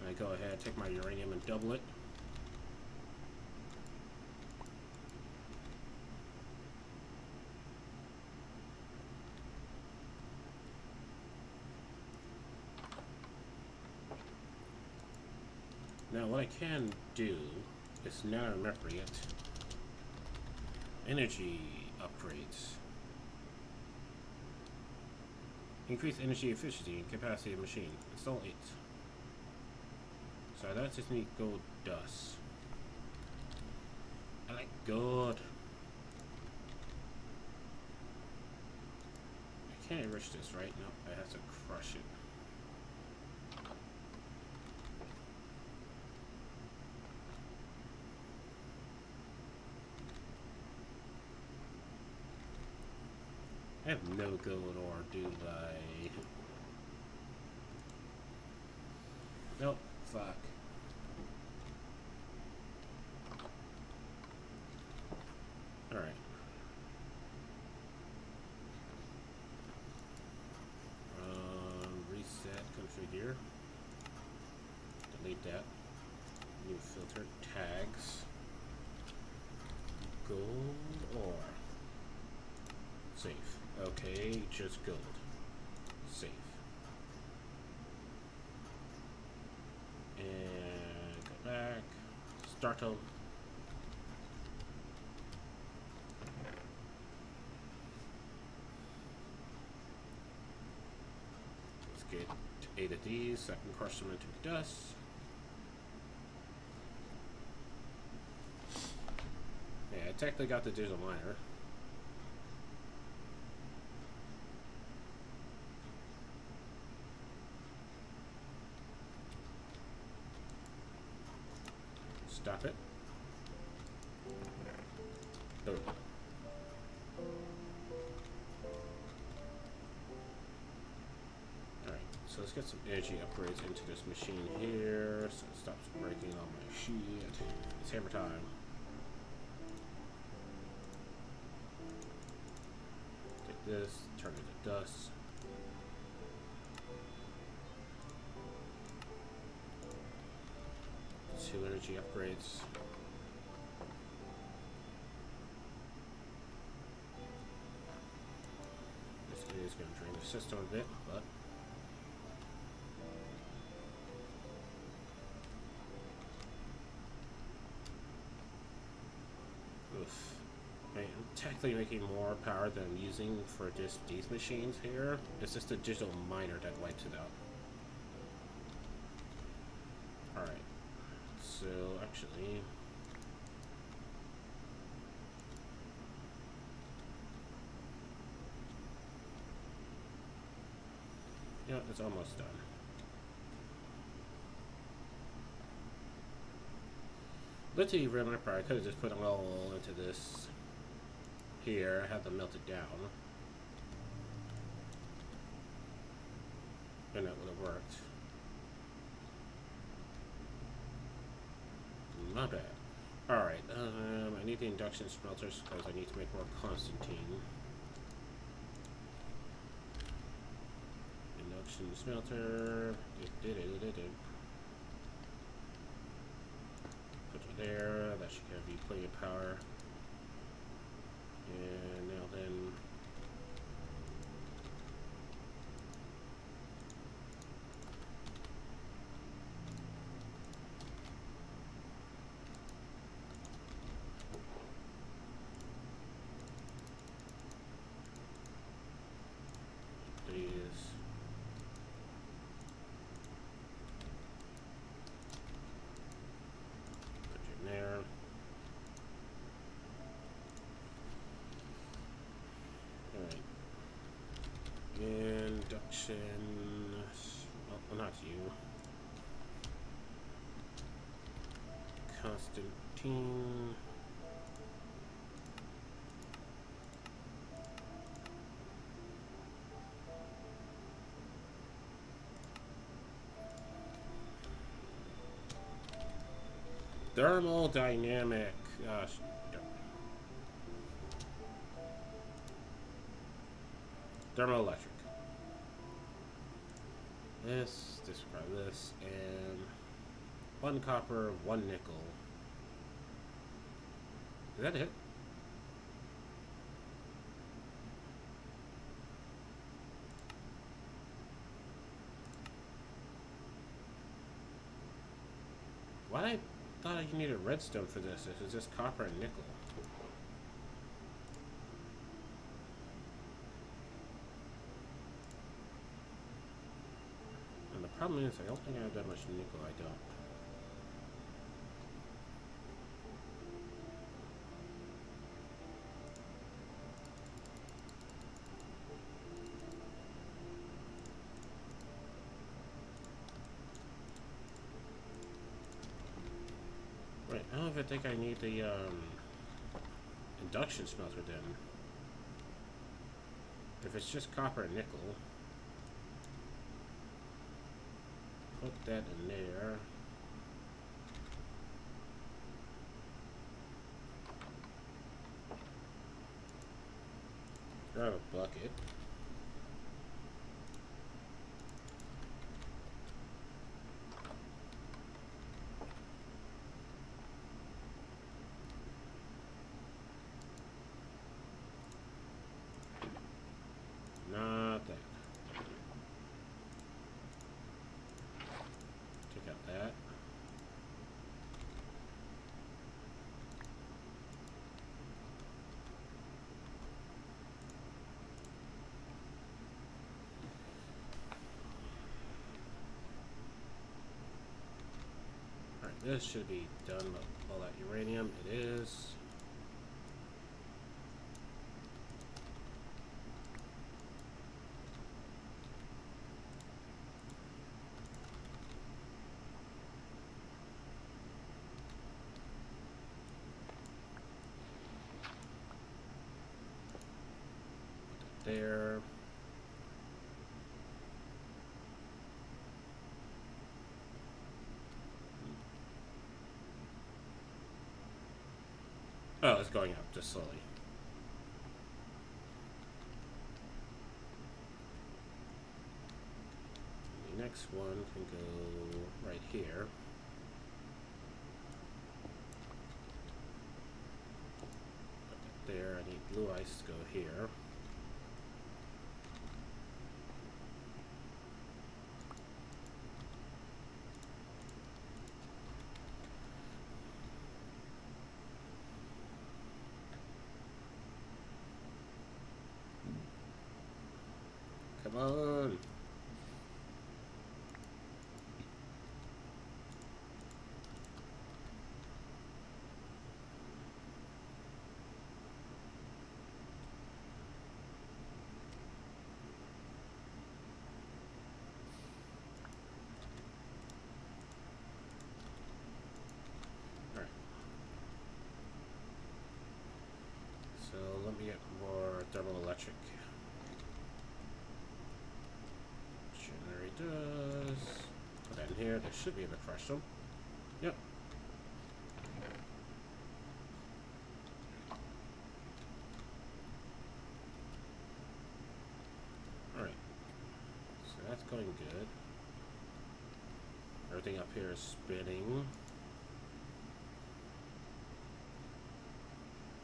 I go ahead, take my uranium and double it. Now what I can do is, now I remember it, energy upgrades. Increase energy efficiency and capacity of machine. Install 8. So that's just need gold dust. I like gold. I can't enrich this, right? No, I have to crush it. I have no gold ore, do I? Nope, fuck. Alright. Reset, configure. Delete that. New filter, tags. Gold ore. Save. Okay, just gold. Save. And go back. Start home. Let's get 8 of these so I can crush them into dust. Yeah, I technically got the digital miner. Stop it. Oh. Alright, so let's get some energy upgrades into this machine here so it stops breaking all my shit. It's hammer time. Take this, turn it to dust. Two energy upgrades. This is going to drain the system a bit, but oof. I mean, I'm technically making more power than I'm using for just these machines here. It's just a digital miner that wipes it out. Alright. So, actually, yeah, it's almost done. Literally, remember, I could have just put them all into this here, have them melt it down, and that would have worked. Not bad. Alright, I need the induction smelters because I need to make more Constantine. Induction smelter. Put it there. That should give you plenty of power. And now then. you. Constantine. Thermodynamic. Thermoelectric. Describe this, and 1 copper, 1 nickel. Is that it? Why I thought you needed redstone for this? This is just copper and nickel. And the problem is, I don't think I have that much nickel. I don't. Right, I don't even think I need the induction smelter then. If it's just copper and nickel, put that in there. Grab a bucket. Not that. Take out that. Alright, this should be done with all that uranium. It is. There. Oh, it's going up just slowly. The next one can go right here. Put that there. I need blue ice to go here. Come on. Alright. So let me get more thermoelectric. Does put that in here. That should be able to crush them. Yep. Alright. So that's going good. Everything up here is spinning.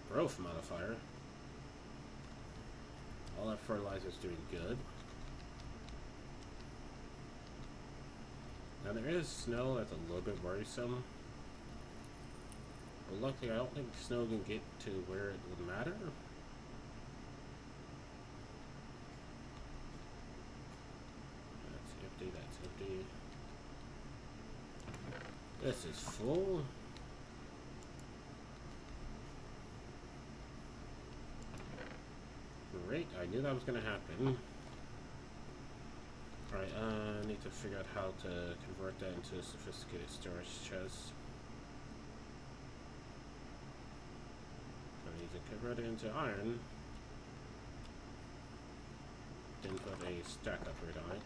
Growth modifier. All that fertilizer is doing good. Now there is snow that's a little bit worrisome. But luckily I don't think snow can get to where it would matter. That's empty, that's empty. This is full. Great, I knew that was gonna happen. Alright, I need to figure out how to convert that into a sophisticated storage chest. I need to convert it into iron. Then put a stack upgrade on it.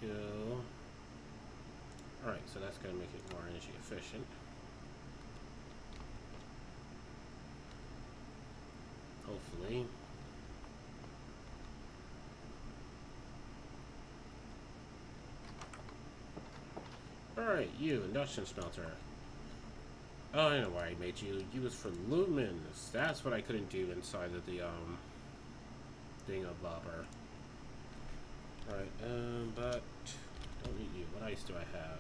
Go. Alright, so that's going to make it more energy efficient. Hopefully. Alright, you, induction smelter. Oh, I know why I made you. You was for lumens. That's what I couldn't do inside of the, thingamabobber. Alright, but don't need you. What ice do I have?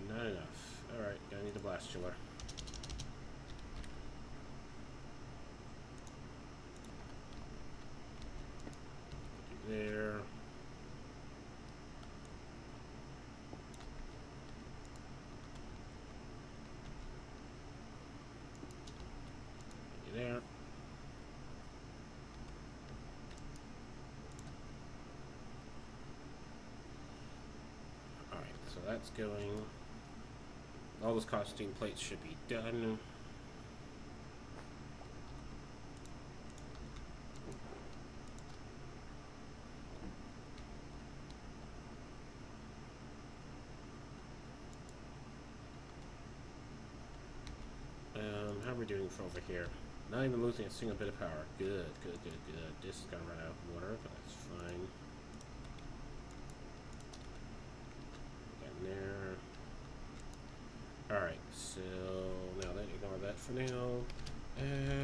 Not enough. Alright, I need the blast chiller. Put you there. Put you there. So that's going. All those costume plates should be done. How are we doing for over here? Not even losing a single bit of power. Good, good, good, good. This is gonna run out of water, but that's fine. There. Alright, so now that ignore that for now.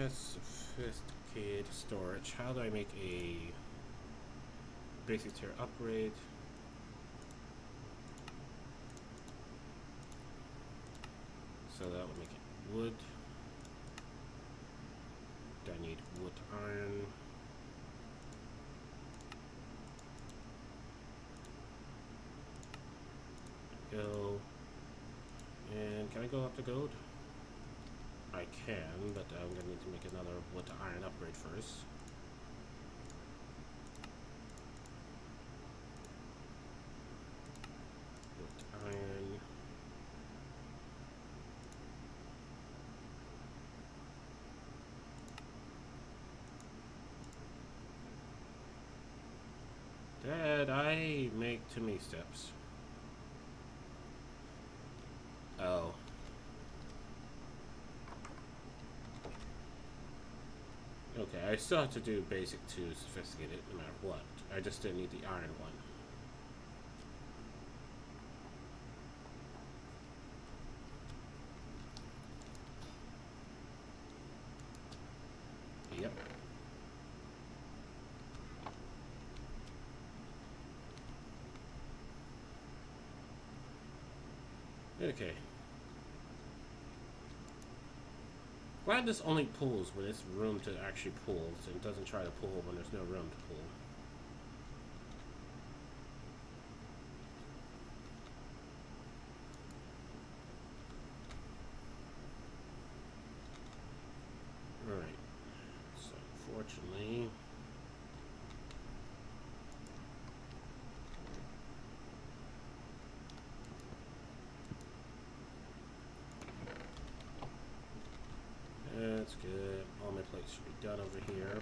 Sophisticated storage. How do I make a basic tier upgrade? So that would make it wood. Do I need wood iron? Go. And can I go up to gold? I can, but I'm gonna need to make another wood to iron upgrade first. Wood to iron. Did I make too many steps? Oh. Okay, I still have to do basic to sophisticated no matter what. I just didn't need the iron one. Yep. Okay. Glad this only pulls when it's room to actually pull, so it doesn't try to pull when there's no room to pull. Alright. So unfortunately. That's good. All my plates should be done over here.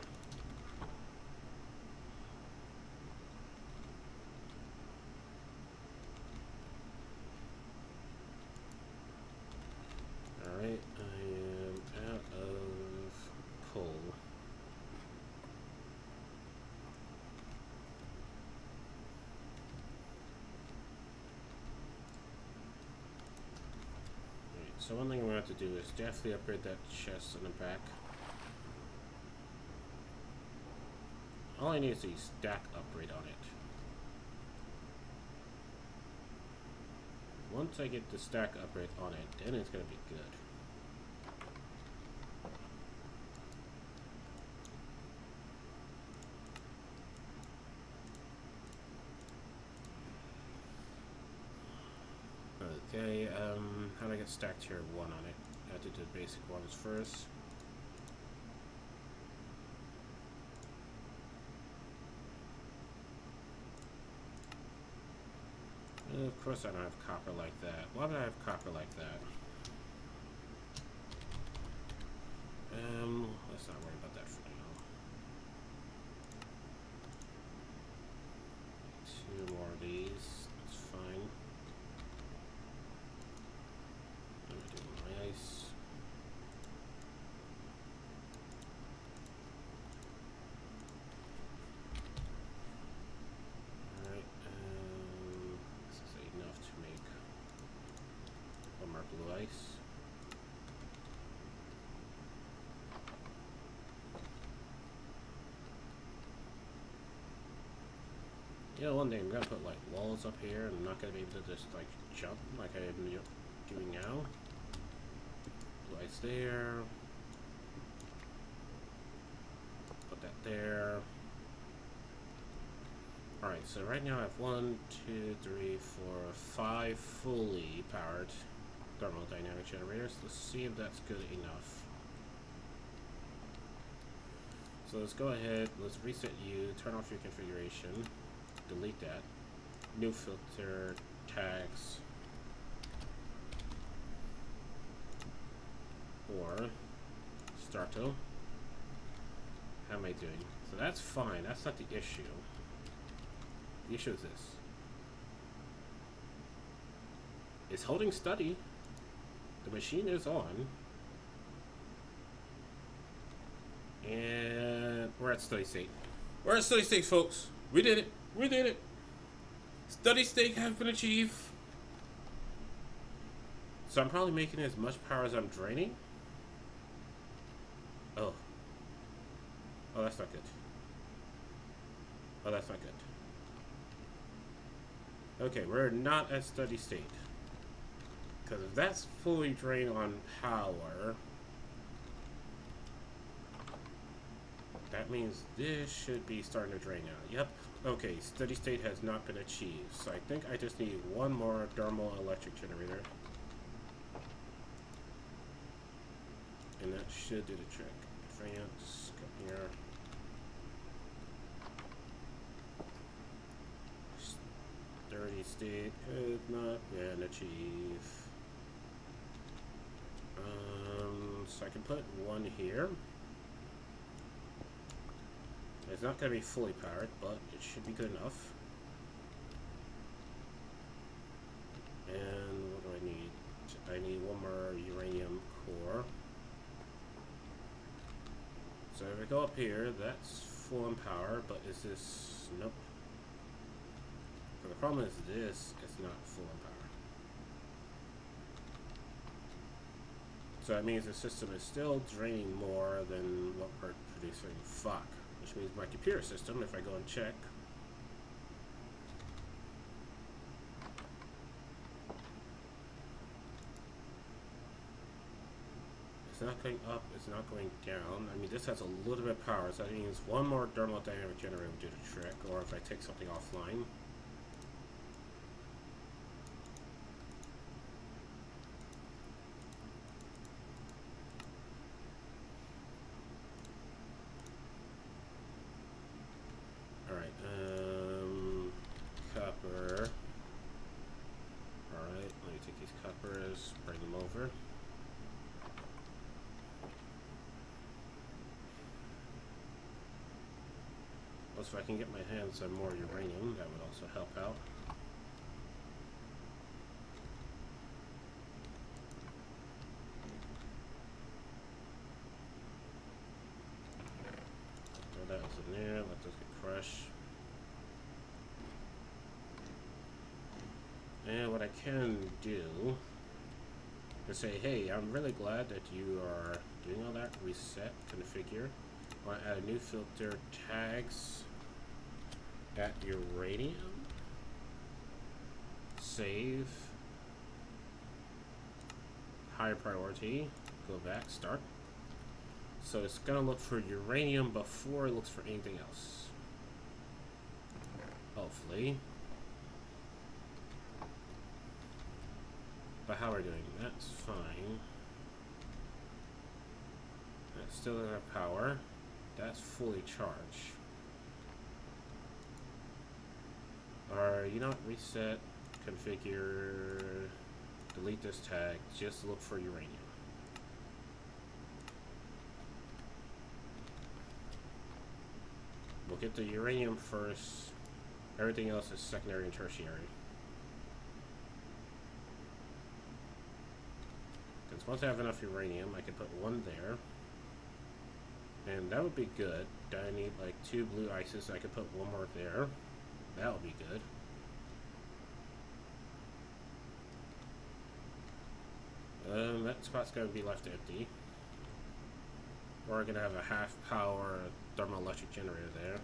Alright, I am out of coal. So one thing we're going to have to do is definitely upgrade that chest in the back. All I need is a stack upgrade on it. once I get the stack upgrade on it, then it's gonna be good. Okay, how do I get stack tier 1 on it? I have to do the basic ones first. Of course I don't have copper like that. Why would I have copper like that? Let's not worry about that for now. 2 more of these. That's fine. Let me do my ice. Alright, this is enough to make one more blue ice. You know, one day I'm gonna put like walls up here, and I'm not gonna be able to just like jump like I am doing now. Blue ice there. Put that there. Alright, so right now I have 1, 2, 3, 4, 5 fully powered thermodynamic generators. Let's see if that's good enough. So let's go ahead, let's reset you, turn off your configuration, delete that, new filter, tags, or Starto. How am I doing? So that's fine, that's not the issue. The issue is this. It's holding steady. The machine is on. And we're at steady state. We're at steady state, folks. We did it. We did it. Steady state has been achieved. So I'm probably making as much power as I'm draining. Oh. Oh, that's not good. Oh, that's not good. Okay, we're not at steady state. Because if that's fully drained on power, that means this should be starting to drain out. Yep. Okay, steady state has not been achieved. So I think I just need one more thermal electric generator. And that should do the trick. Advance, come here. Steady state has not been achieved. So I can put one here. It's not going to be fully powered, but it should be good enough. And what do I need? I need one more uranium core. So if I go up here, that's full in power, but is this... Nope. But the problem is this is not full in power. So that means the system is still draining more than what we're producing. Fuck. Which means my computer system, if I go and check, it's not going up, it's not going down. I mean, this has a little bit of power, so that means one more thermodynamic generator will do the trick, or if I take something offline. Copper. Alright, let me take these coppers, bring them over. Also, if I can get my hands on more uranium, that would also help out. Throw that in there, let those get crushed. And what I can do is say, hey, I'm really glad that you are doing all that. Reset, configure. I want to add a new filter, tags at uranium. Save. high priority. Go back, start. So it's gonna look for uranium before it looks for anything else. Hopefully. But how we're doing, that's fine. That's still in our power. That's fully charged. Or, you know what, reset, configure, delete this tag, just look for uranium. We'll get the uranium first, everything else is secondary and tertiary. Because once I have enough uranium, I can put one there. And that would be good. I need like 2 blue ices, so I could put one more there. That would be good. That spot's going to be left empty. We're going to have a half power thermoelectric generator there.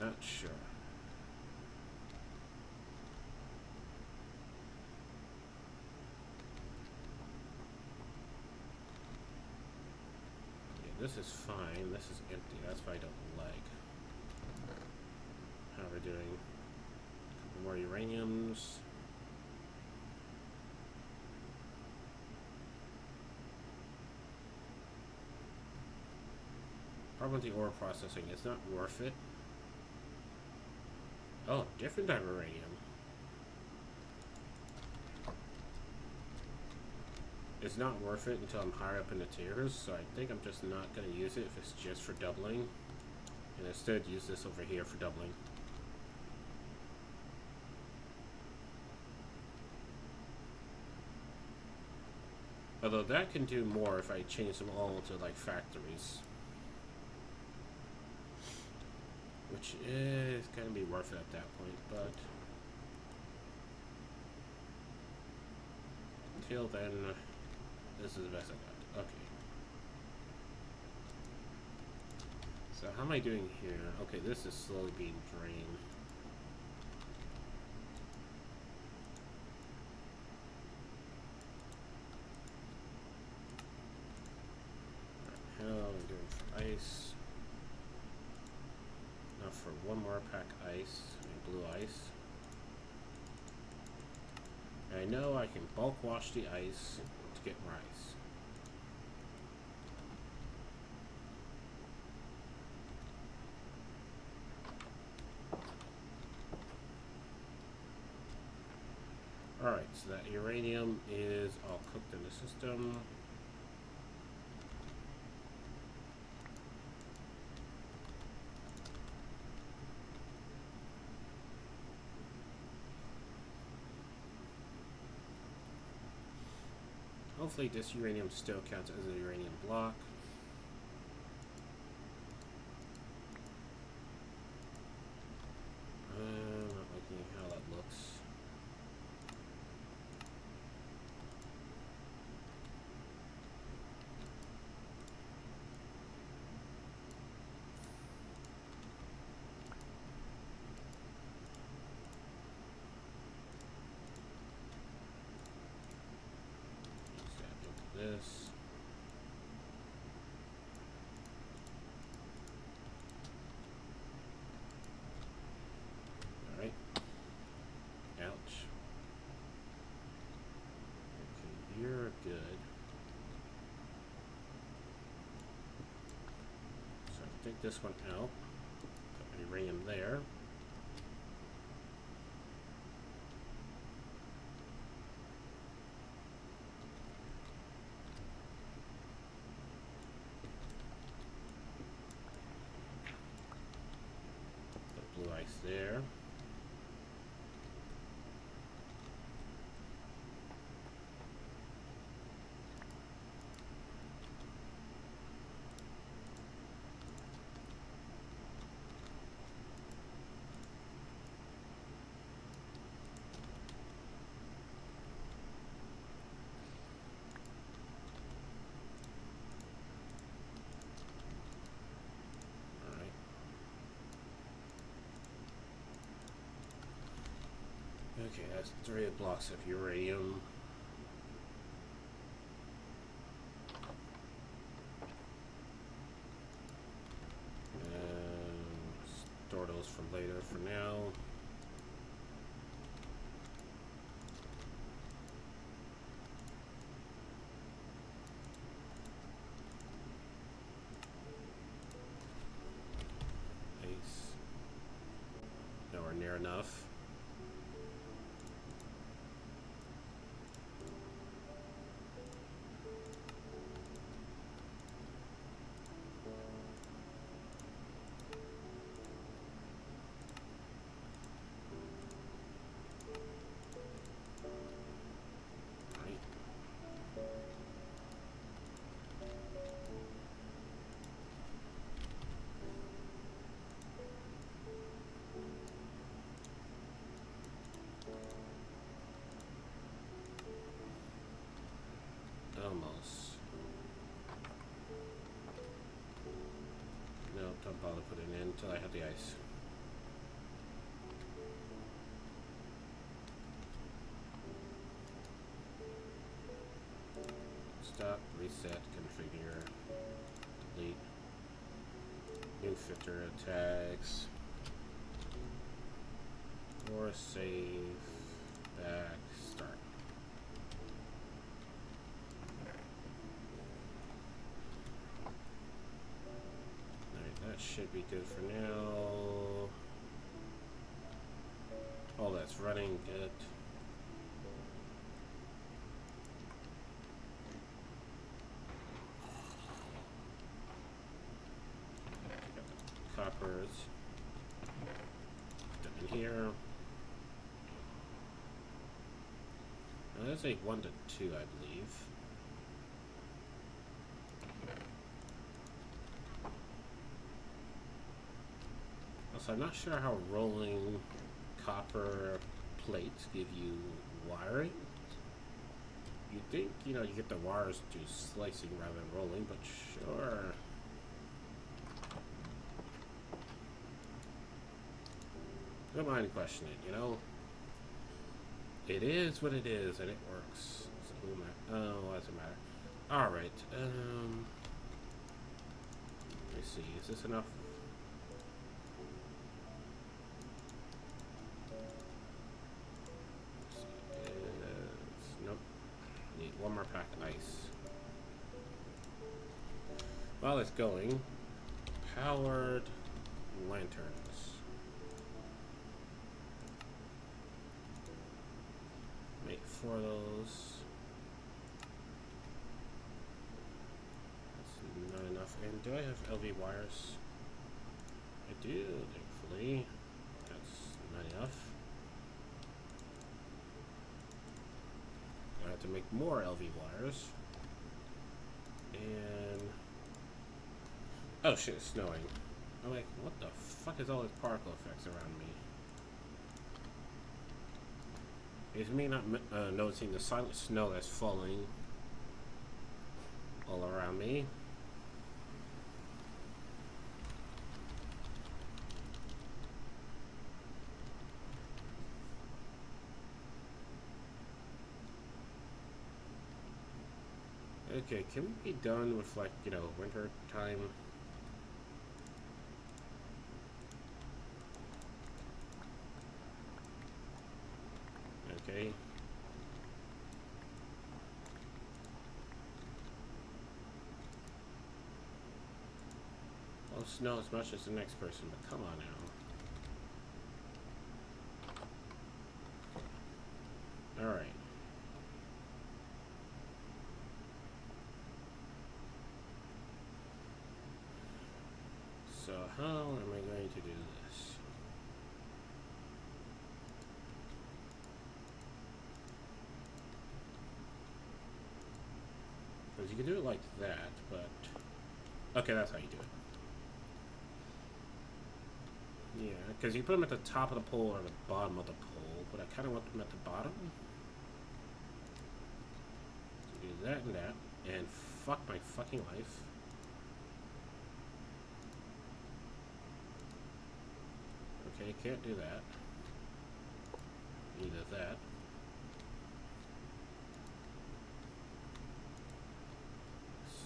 Not sure. Yeah, this is fine. This is empty. That's what I don't like. How we're doing. A couple more uraniums. Problem with the ore processing, it's not worth it. Oh, different type of uranium. It's not worth it until I'm higher up in the tiers, so I think I'm just not going to use it if it's just for doubling. And instead use this over here for doubling. Although that can do more if I change them all to like factories. Which is going to be worth it at that point, but until then, this is the best I got. Okay. So how am I doing here? Okay, this is slowly being drained. How am I doing for ice? Now for one more pack ice, blue ice. I know I can bulk wash the ice to get more ice. Alright, so that uranium is all cooked in the system. Hopefully this uranium still counts as a uranium block. Not liking how that looks. This. Alright. Ouch. Okay, you're good. So take this one out. Put uranium there. Blue ice there. Okay, that's 3 blocks of uranium. enough. Almost. No, don't bother putting it in until I have the ice. Stop, reset, configure, delete, new filter attacks, or save, back, start. That should be good for now. All that's running good. Coppers. Put them in here. Now that's a 1 to 2, I believe. So I'm not sure how rolling copper plates give you wiring. You'd think, you know, you get the wires to slicing rather than rolling, but sure. Don't mind questioning it, you know? It is what it is, and it works. So who am I? Oh, why does it matter? Alright, let me see, is this enough? Nope. Need one more pack of ice. While it's going, powered lanterns. Make 4 of those. That's not enough. And do I have LV wires? I do, thankfully. That's not enough. I have to make more LV wires. And oh shit, it's snowing. I'm like, what the fuck is all this particle effects around me? It's me not noticing the silent snow that's falling all around me. Okay, can we be done with, like, you know, winter time? Okay. I'll snow as much as the next person, but come on now. Alright. So how am I going to do this? Because you can do it like that, but okay, that's how you do it. Yeah, because you put them at the top of the pole or the bottom of the pole, but I kind of want them at the bottom. So do that and that, and fuck my fucking life. Okay, can't do that. Neither that.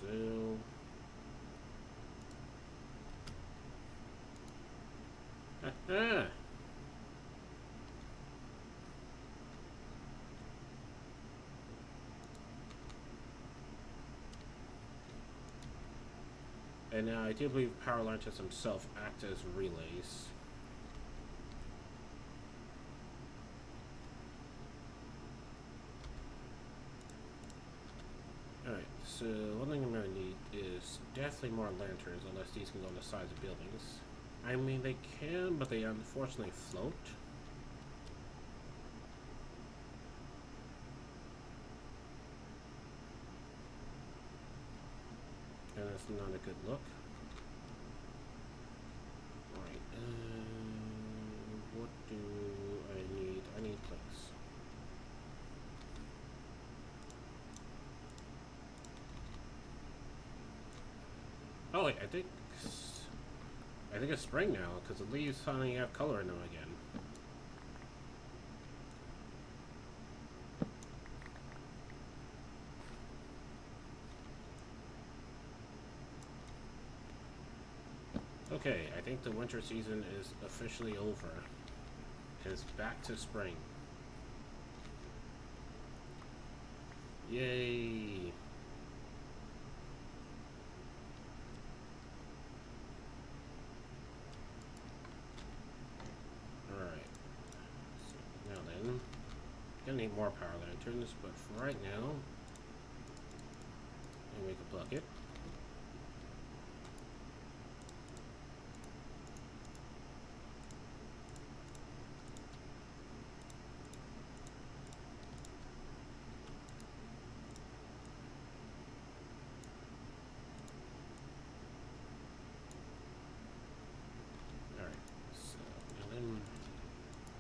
So ah. And now I do believe power lanterns themselves act as relays. so one thing I'm going to need is definitely more lanterns, unless these can go on the sides of buildings. I mean, they can, but they unfortunately float. And that's not a good look. Right, what do I need? I need planks. Oh wait, I think it's spring now, because the leaves finally have color now again. Okay, I think the winter season is officially over. It's back to spring. Yay! Alright. So now then, gonna need more power lanterns, but for right now, I'll make a bucket.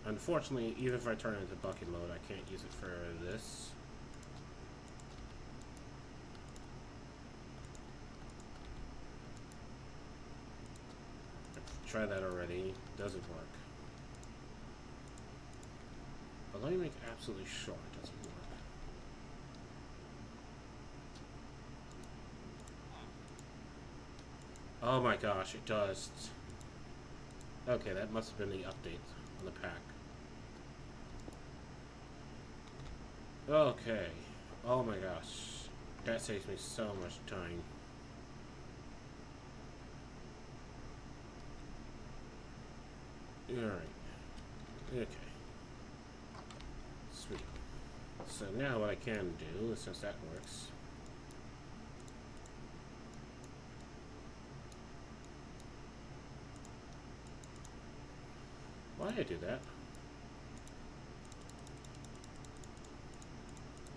Unfortunately, even if I turn it into bucket mode, I can't use it for this. I've tried that already. Doesn't work. But let me make absolutely sure it doesn't work. Oh my gosh, it does. Okay, that must have been the update on the pack. Okay. Oh my gosh. That saves me so much time. Alright. Okay. Sweet. So now what I can do, since that works, why did I do that?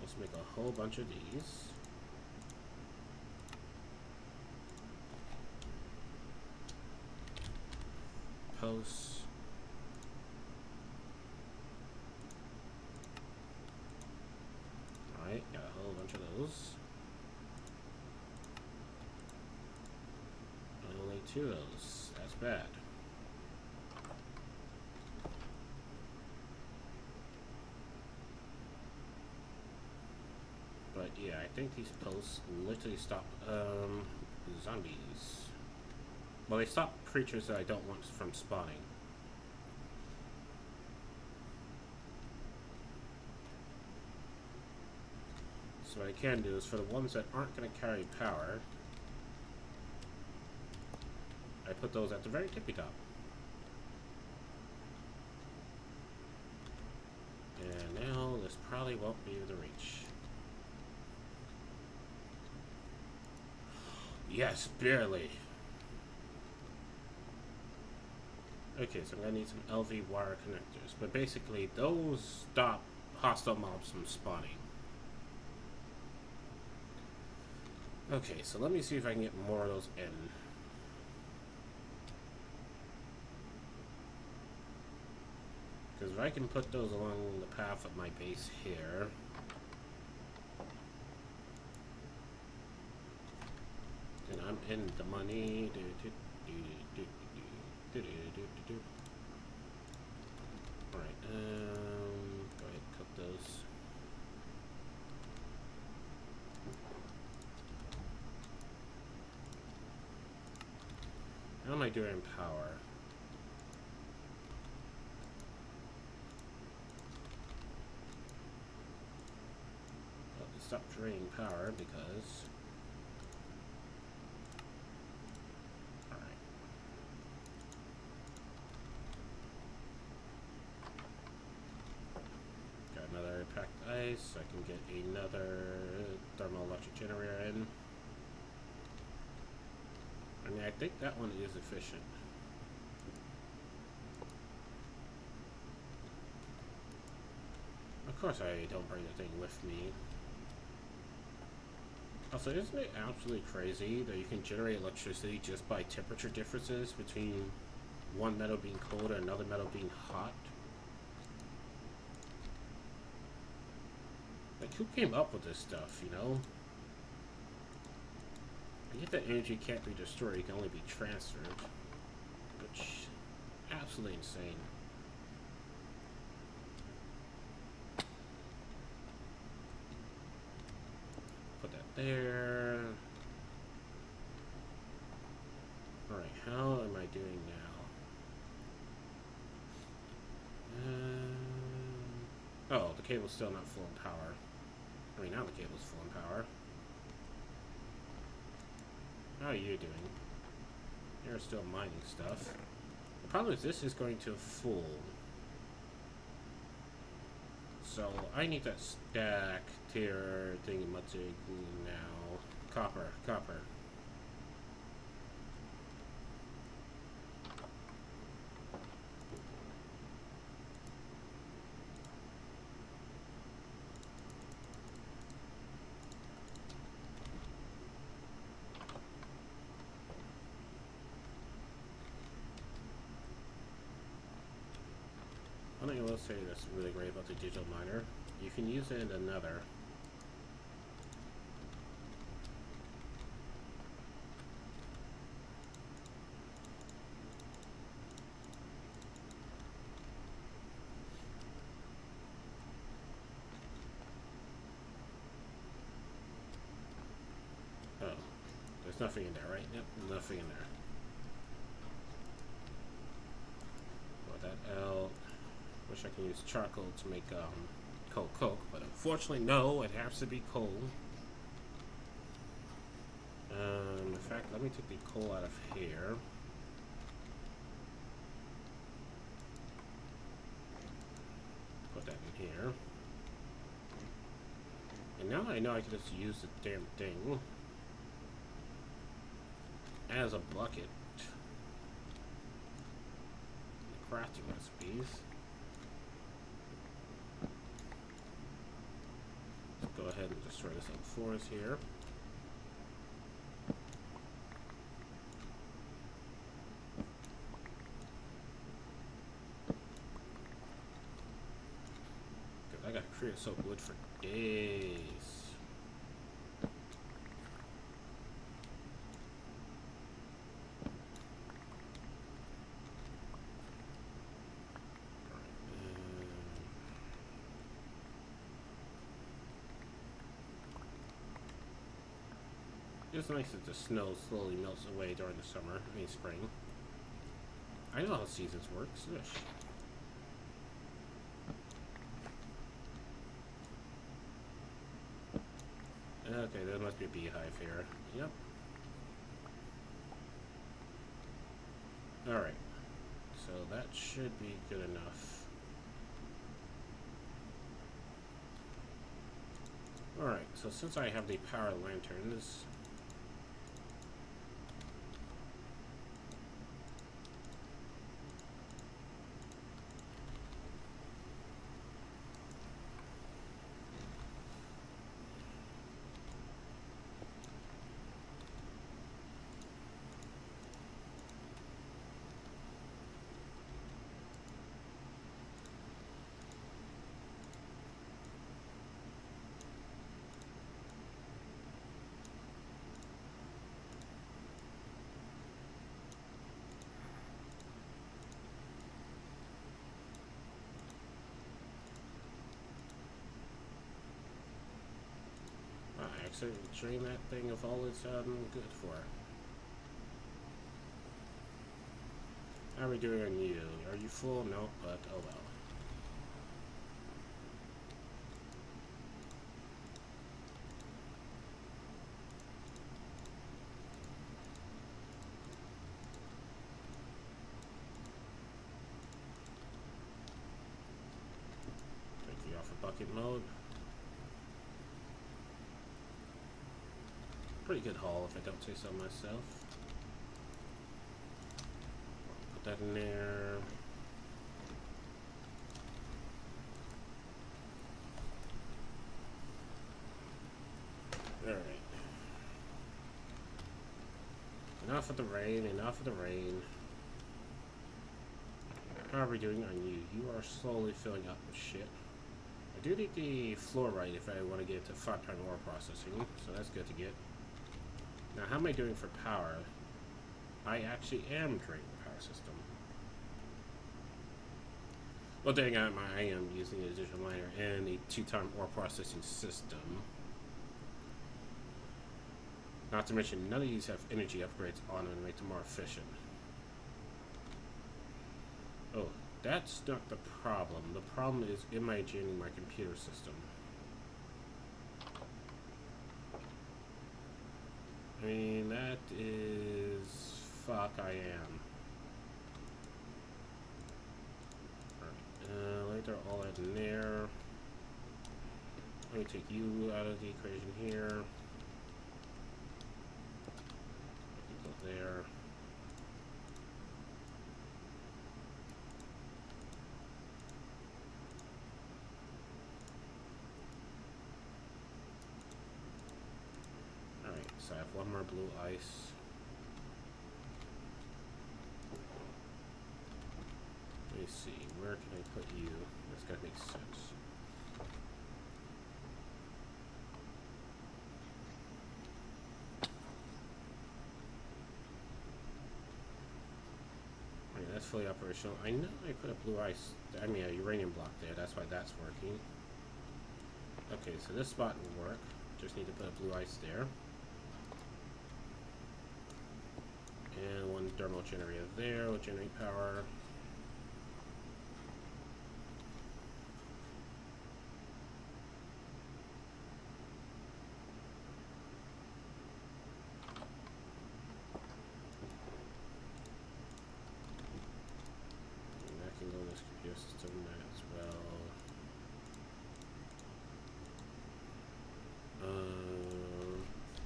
Let's make a whole bunch of these. Posts. Alright, got a whole bunch of those. Only 2 of those. That's bad. But yeah, I think these posts literally stop zombies. Well, they stop creatures that I don't want from spawning. So what I can do is for the ones that aren't going to carry power, I put those at the very tippy top. And now this probably won't be within reach. Yes, barely. Okay, so I'm gonna need some LV wire connectors, but basically those stop hostile mobs from spawning. Okay, so let me see if I can get more of those in. Because if I can put those along the path of my base here, then I'm in the money. Alright, go ahead and cook those. How am I doing in power? Well, stop draining power because... Alright. Got another packed ice. I can get another thermoelectric generator in. I mean, I think that one is efficient. Of course I don't bring the thing with me. Also, isn't it absolutely crazy that you can generate electricity just by temperature differences between one metal being cold and another metal being hot? Like, who came up with this stuff, you know? I get that energy can't be destroyed, it can only be transferred. Which, absolutely insane. Put that there. Alright, how am I doing now? Oh, the cable's still not full in power. I mean, now the cable's full in power. How are you doing? You're still mining stuff. The problem is this is going to full. So I need that stack tier thingy-mutzig now. Copper, copper. One thing I will say that's really great about the digital miner, you can use it in another. Oh, there's nothing in there, right? Yep, nothing in there. Put that out. Wish I could use charcoal to make coal coke, but unfortunately no, it has to be coal. In fact, let me take the coal out of here. Put that in here. And now I know I can just use the damn thing as a bucket. The crafting recipes. Let's go ahead and destroy this oak forest here. I got creosote wood for days. It's nice that the snow slowly melts away during the summer, I mean spring. I know how seasons work, swish. Okay, there must be a beehive here. Yep. Alright. So that should be good enough. Alright, so since I have the power lanterns, I accidentally drained that thing of all it's good for. How are we doing on you? Are you full? No, but oh well. Take you off of bucket mode. Pretty good haul if I don't say so myself. Put that in there. Alright. Enough of the rain, enough of the rain. How are we doing on you? You are slowly filling up with shit. I do need the fluorite if I want to get to 5-time ore processing, so that's good to get. Now, how am I doing for power? I actually am draining the power system. Well, dang, I am using a digital miner and a 2-time ore processing system. Not to mention, none of these have energy upgrades on them to make them more efficient. Oh, that's not the problem. The problem is, am I draining my computer system? I mean, that is... fuck, I am. Alright, let me throw all that in there. Let me take you out of the equation here. Go there. Alright, so I have one more blue ice. Let me see, where can I put you? That's gotta make sense. Alright, that's fully operational. I know I put a blue ice, I mean a uranium block there, that's why that's working. Okay, so this spot will work. Just need to put a blue ice there. And one thermal generator there will generate power. And that can go in this computer system as well.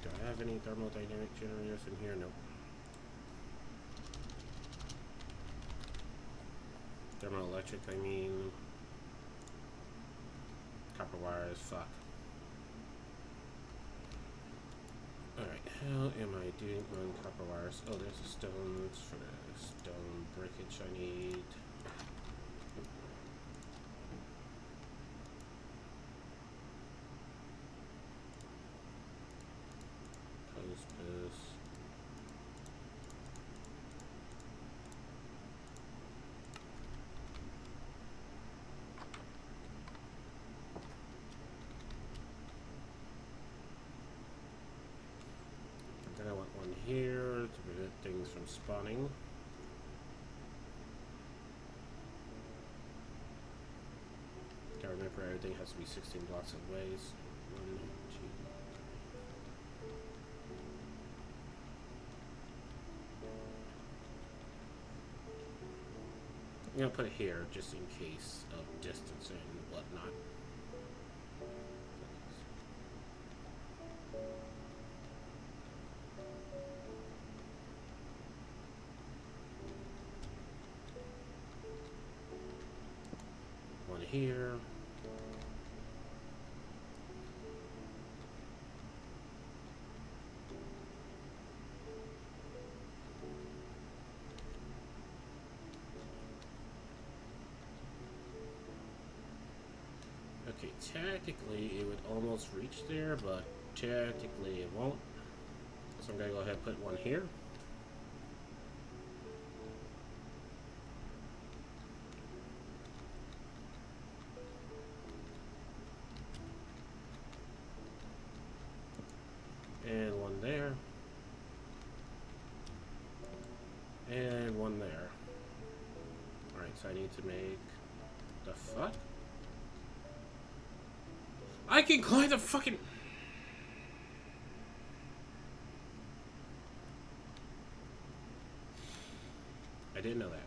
Do I have any thermodynamic generators in here? Nope. Thermoelectric, I mean. Copper wires, fuck. Alright, how am I doing on copper wires? Oh, there's the stones for the stone breakage I need. Post this. Then I want one here to prevent things from spawning. Gotta remember everything has to be 16 blocks away. So 1, 2. I'm gonna put it here just in case of distance and whatnot. One here. Okay, technically it would almost reach there, but technically it won't. So I'm gonna go ahead and put one here. And one there. And one there. Alright, so I need to make... the fuck? I can climb the fucking... I didn't know that.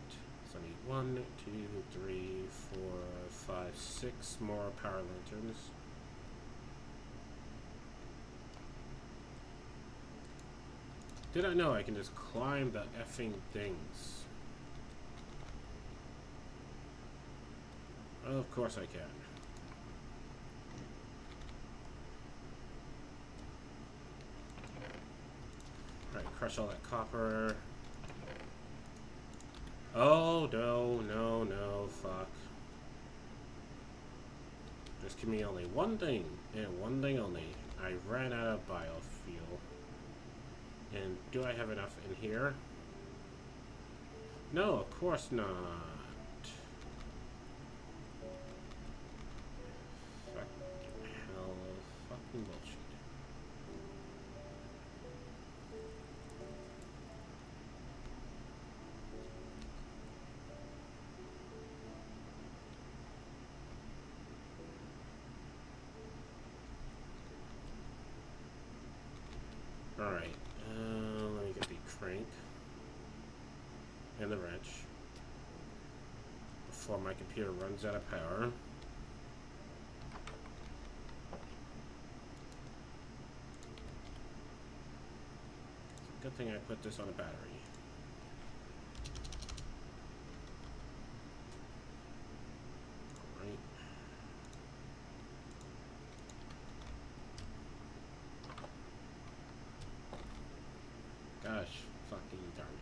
So I need 1, 2, 3, 4, 5, 6 more power lanterns. Did I know I can just climb the effing things? Well, of course I can. Alright, crush all that copper. Oh, no, no, no, fuck. Just give me only one thing, and one thing only. I ran out of biofuel. And do I have enough in here? No, of course not. Fucking hell, fucking bullshit. Alright, let me get the crank and the wrench before my computer runs out of power. Good thing I put this on a battery. Alright. Gosh, fucking darn it.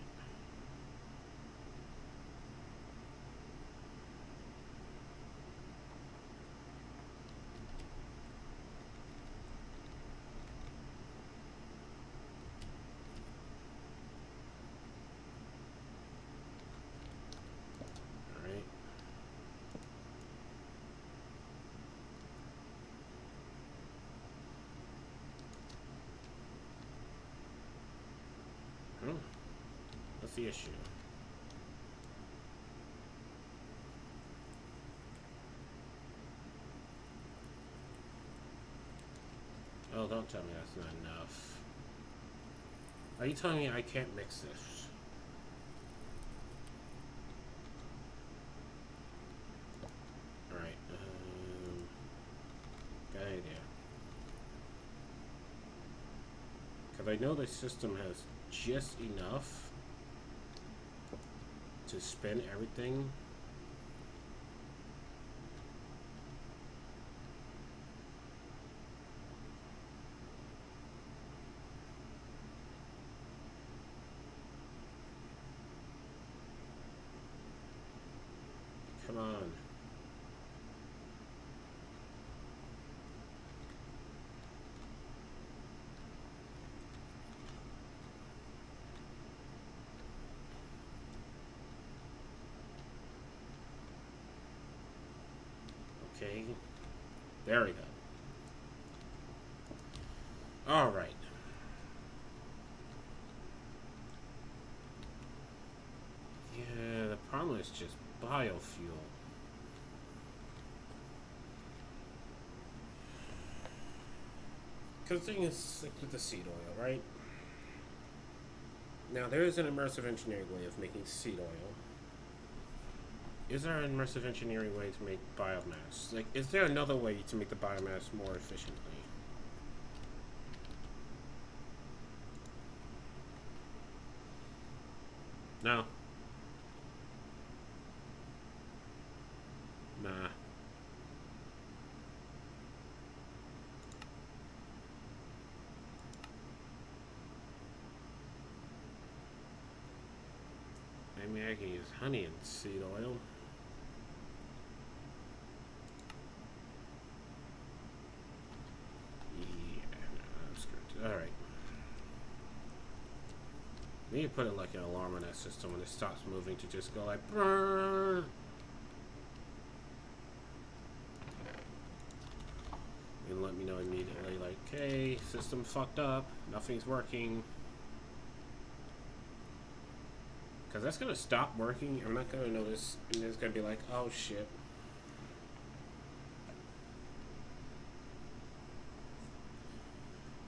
Alright. Oh, what's the issue? Oh, don't tell me that's not enough. Are you telling me I can't mix this? Alright, got an idea. Because I know the system has just enough to spin everything. Come on. Okay. There we go. Alright. Yeah, the problem is just biofuel. Because the thing is, like with the seed oil, right? Now, there is an immersive engineering way of making seed oil. Is there an immersive engineering way to make biomass? Like, is there another way to make the biomass more efficiently? No. Nah. I mean, I can use honey and seed oil. Yeah, no, I'm screwed. Alright. We need to put it like an alarm on that system when it stops moving to just go like, brrr. And let me know immediately, like, hey, system fucked up, nothing's working. Because that's going to stop working, I'm not going to notice, and it's going to be like, oh shit.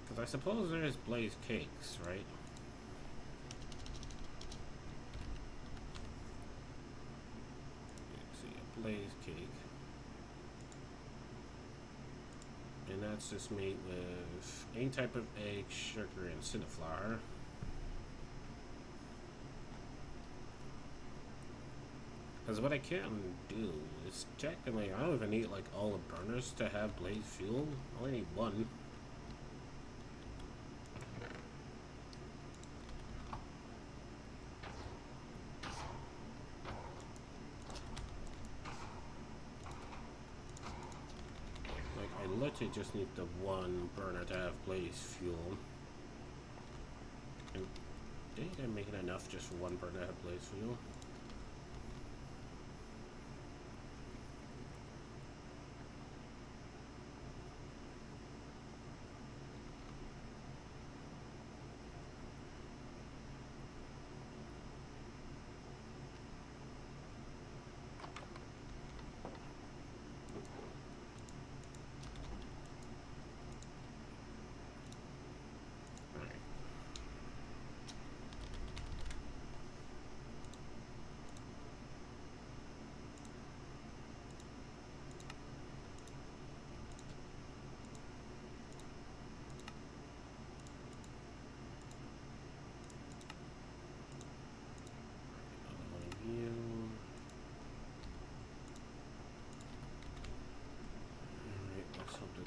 Because I suppose there is Blaze Cakes, right? Let's see, a Blaze Cake. And that's just made with any type of egg, sugar, and cinnamon flour. Because what I can do is technically, I don't even need like all the burners to have blaze fuel. I only need one. Like, I literally just need the one burner to have blaze fuel. And did I make it enough just for one burner to have blaze fuel?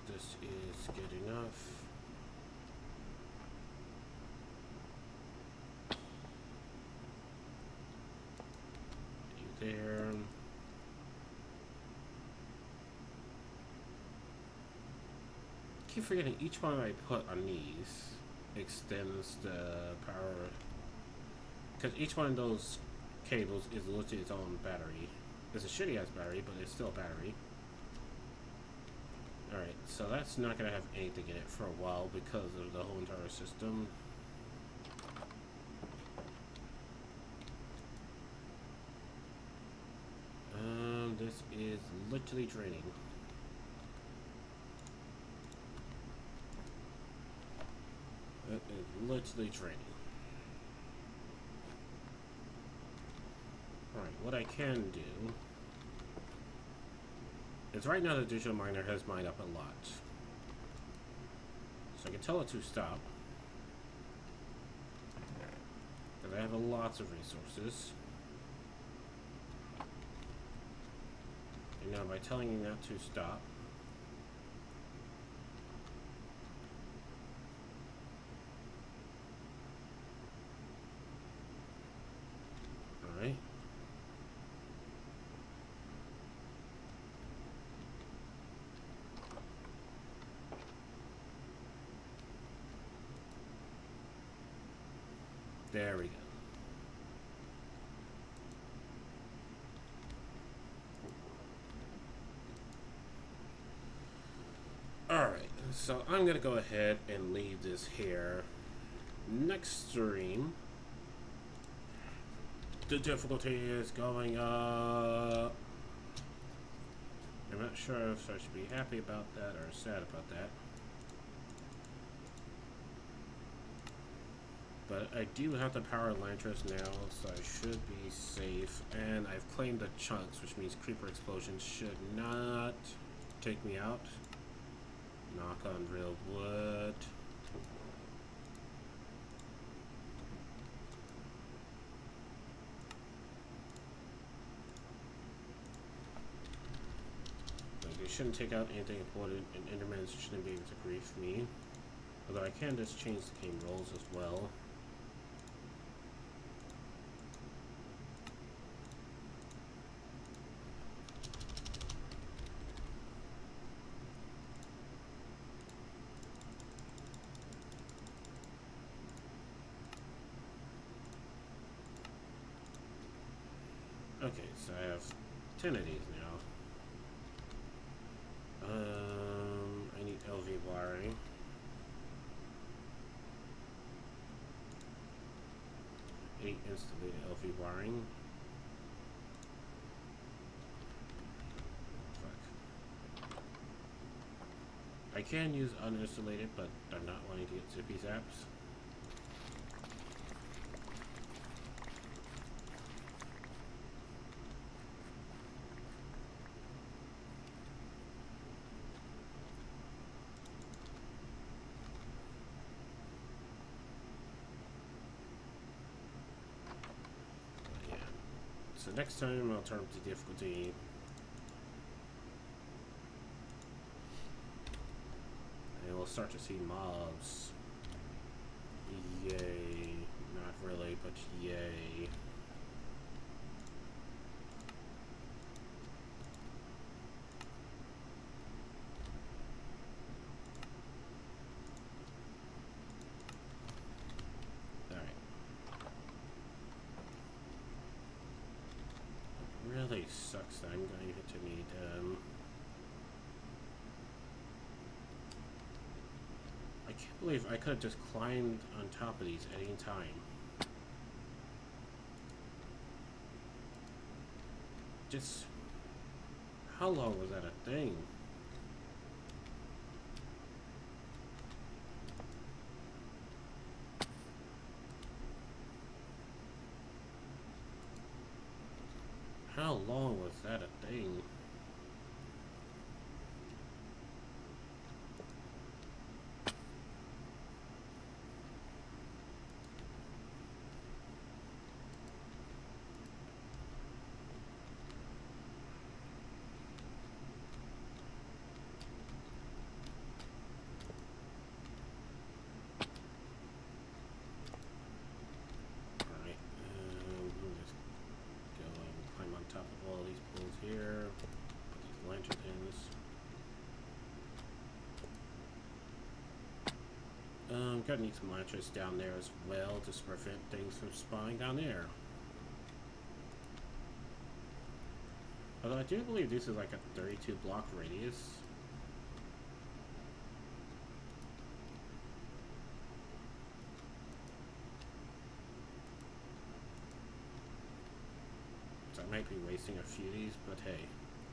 This is good enough. You there. Keep forgetting each one I put on these extends the power, because each one of those cables is literally its own battery. It's a shitty ass battery, but it's still a battery. Alright, so that's not going to have anything in it for a while because of the whole entire system. This is literally draining. It is literally draining. Alright, what I can do is right now the digital miner has mined up a lot. So I can tell it to stop. Because I have lots of resources. And now by telling you that to stop, alright. There we go. Alright, so I'm gonna go ahead and leave this here. Next stream, the difficulty is going up. I'm not sure if I should be happy about that or sad about that. But I do have the power Elantris now, so I should be safe. And I've claimed the chunks, which means creeper explosions should not take me out. Knock on real wood. Like, they shouldn't take out anything important, and Endermans shouldn't be able to grief me. Although I can just change the game roles as well. Okay, so I have 10 of these now. I need LV wiring. I need installated LV wiring. Fuck. I can use uninsulated, but I'm not wanting to get zippy zaps. So next time I'll turn up the difficulty. And we'll start to see mobs. Yay. Not really, but yay. Really sucks that I'm going to need I can't believe I could have just climbed on top of these at any time. Just how long was that a thing? How long was that a thing? Alright, let me just go and climb on top of all these poles here. Put these lantern pins. Gotta need some lanterns down there as well to prevent things from spawning down there. Although I do believe this is like a 32 block radius. So I might be wasting a few of these, but hey,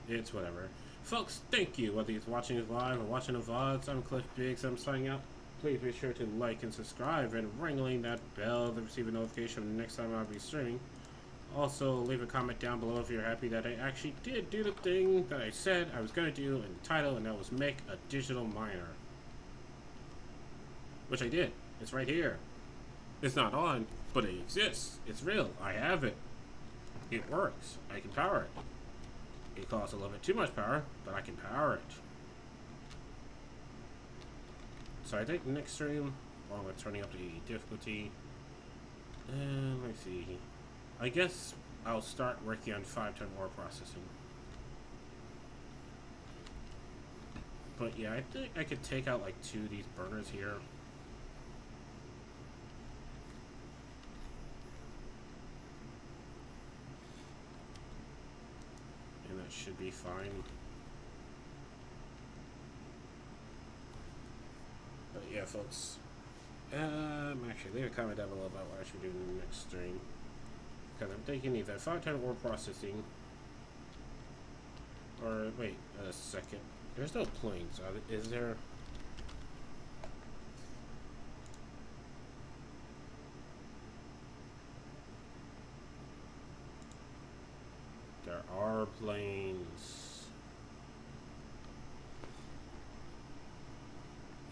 it's whatever. Folks, thank you, whether you're watching this live or watching the VODs. I'm Cliff Biggs, I'm signing out. Please be sure to like and subscribe and ringing that bell to receive a notification the next time I'll be streaming. Also, leave a comment down below if you're happy that I actually did do the thing that I said I was going to do in the title, and that was make a digital miner. Which I did. It's right here. It's not on, but it exists. It's real. I have it. It works. I can power it. It costs a little bit too much power, but I can power it. So I think next stream, along with turning up the difficulty, let me see. I guess I'll start working on 5-ton ore processing. But yeah, I think I could take out like 2 of these burners here. And that should be fine. But yeah, folks. Actually, leave a comment down below about what I should do in the next stream. Because I'm thinking either 5-ton ore processing, or wait a second. There's no planes, is there? There are planes.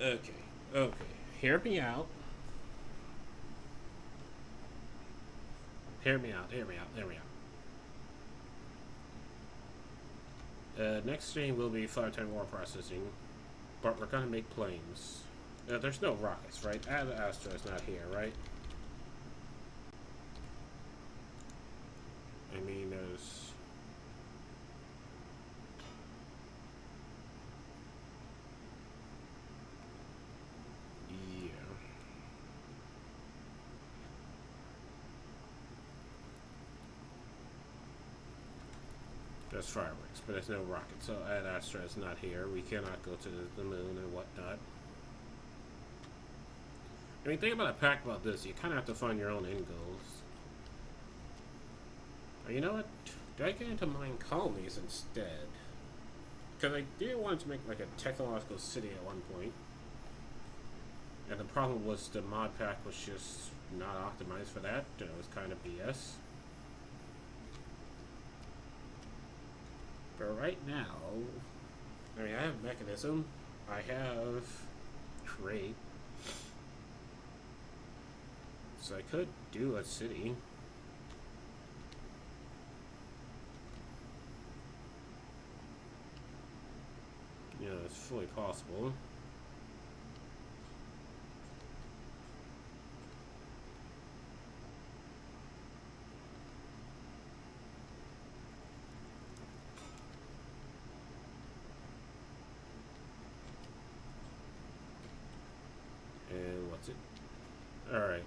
Okay, okay. Hear me out. Hear me out, hear me out, hear me out. Next stream will be 5-ton ore processing, but we're gonna make planes. There's no rockets, right? Ad Astra is not here, right? I mean, there's... Yeah. There's fireworks, but there's no rockets, so Ad Astra is not here. We cannot go to the moon and whatnot. I mean, think about a pack about this. You kind of have to find your own end goals. Or you know what? Do I get into mine colonies instead? Because I did want to make like a technological city at one point. And the problem was the mod pack was just not optimized for that. It was kind of BS. But right now, I mean, I have mechanism. I have create. So I could do a city. fully possible. And what's it? Alright.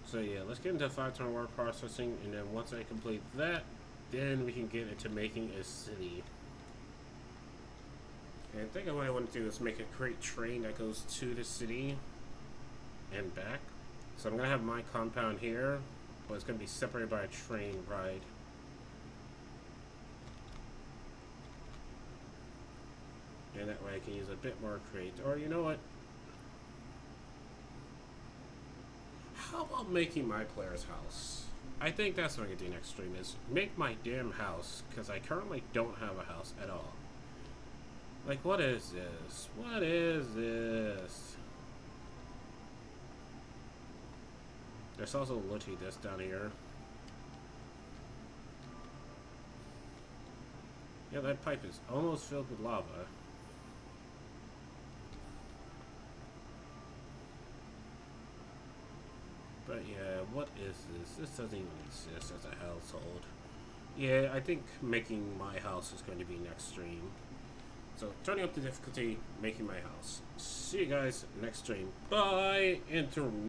So yeah, let's get into 5-turn word processing, and then once I complete that, then we can get into making a city. And I think what I want to do is make a great train that goes to the city and back. So I'm going to have my compound here, but it's going to be separated by a train ride. And that way I can use a bit more crate. Or you know what? How about making my player's house? I think that's what I'm going to do next stream, is make my damn house, because I currently don't have a house at all. Like, what is this? What is this? There's also literally this down here. Yeah, that pipe is almost filled with lava. But yeah, what is this? This doesn't even exist as a household. Yeah, I think making my house is going to be next stream. So, turning up the difficulty, making my house. See you guys next stream. Bye! Intermission.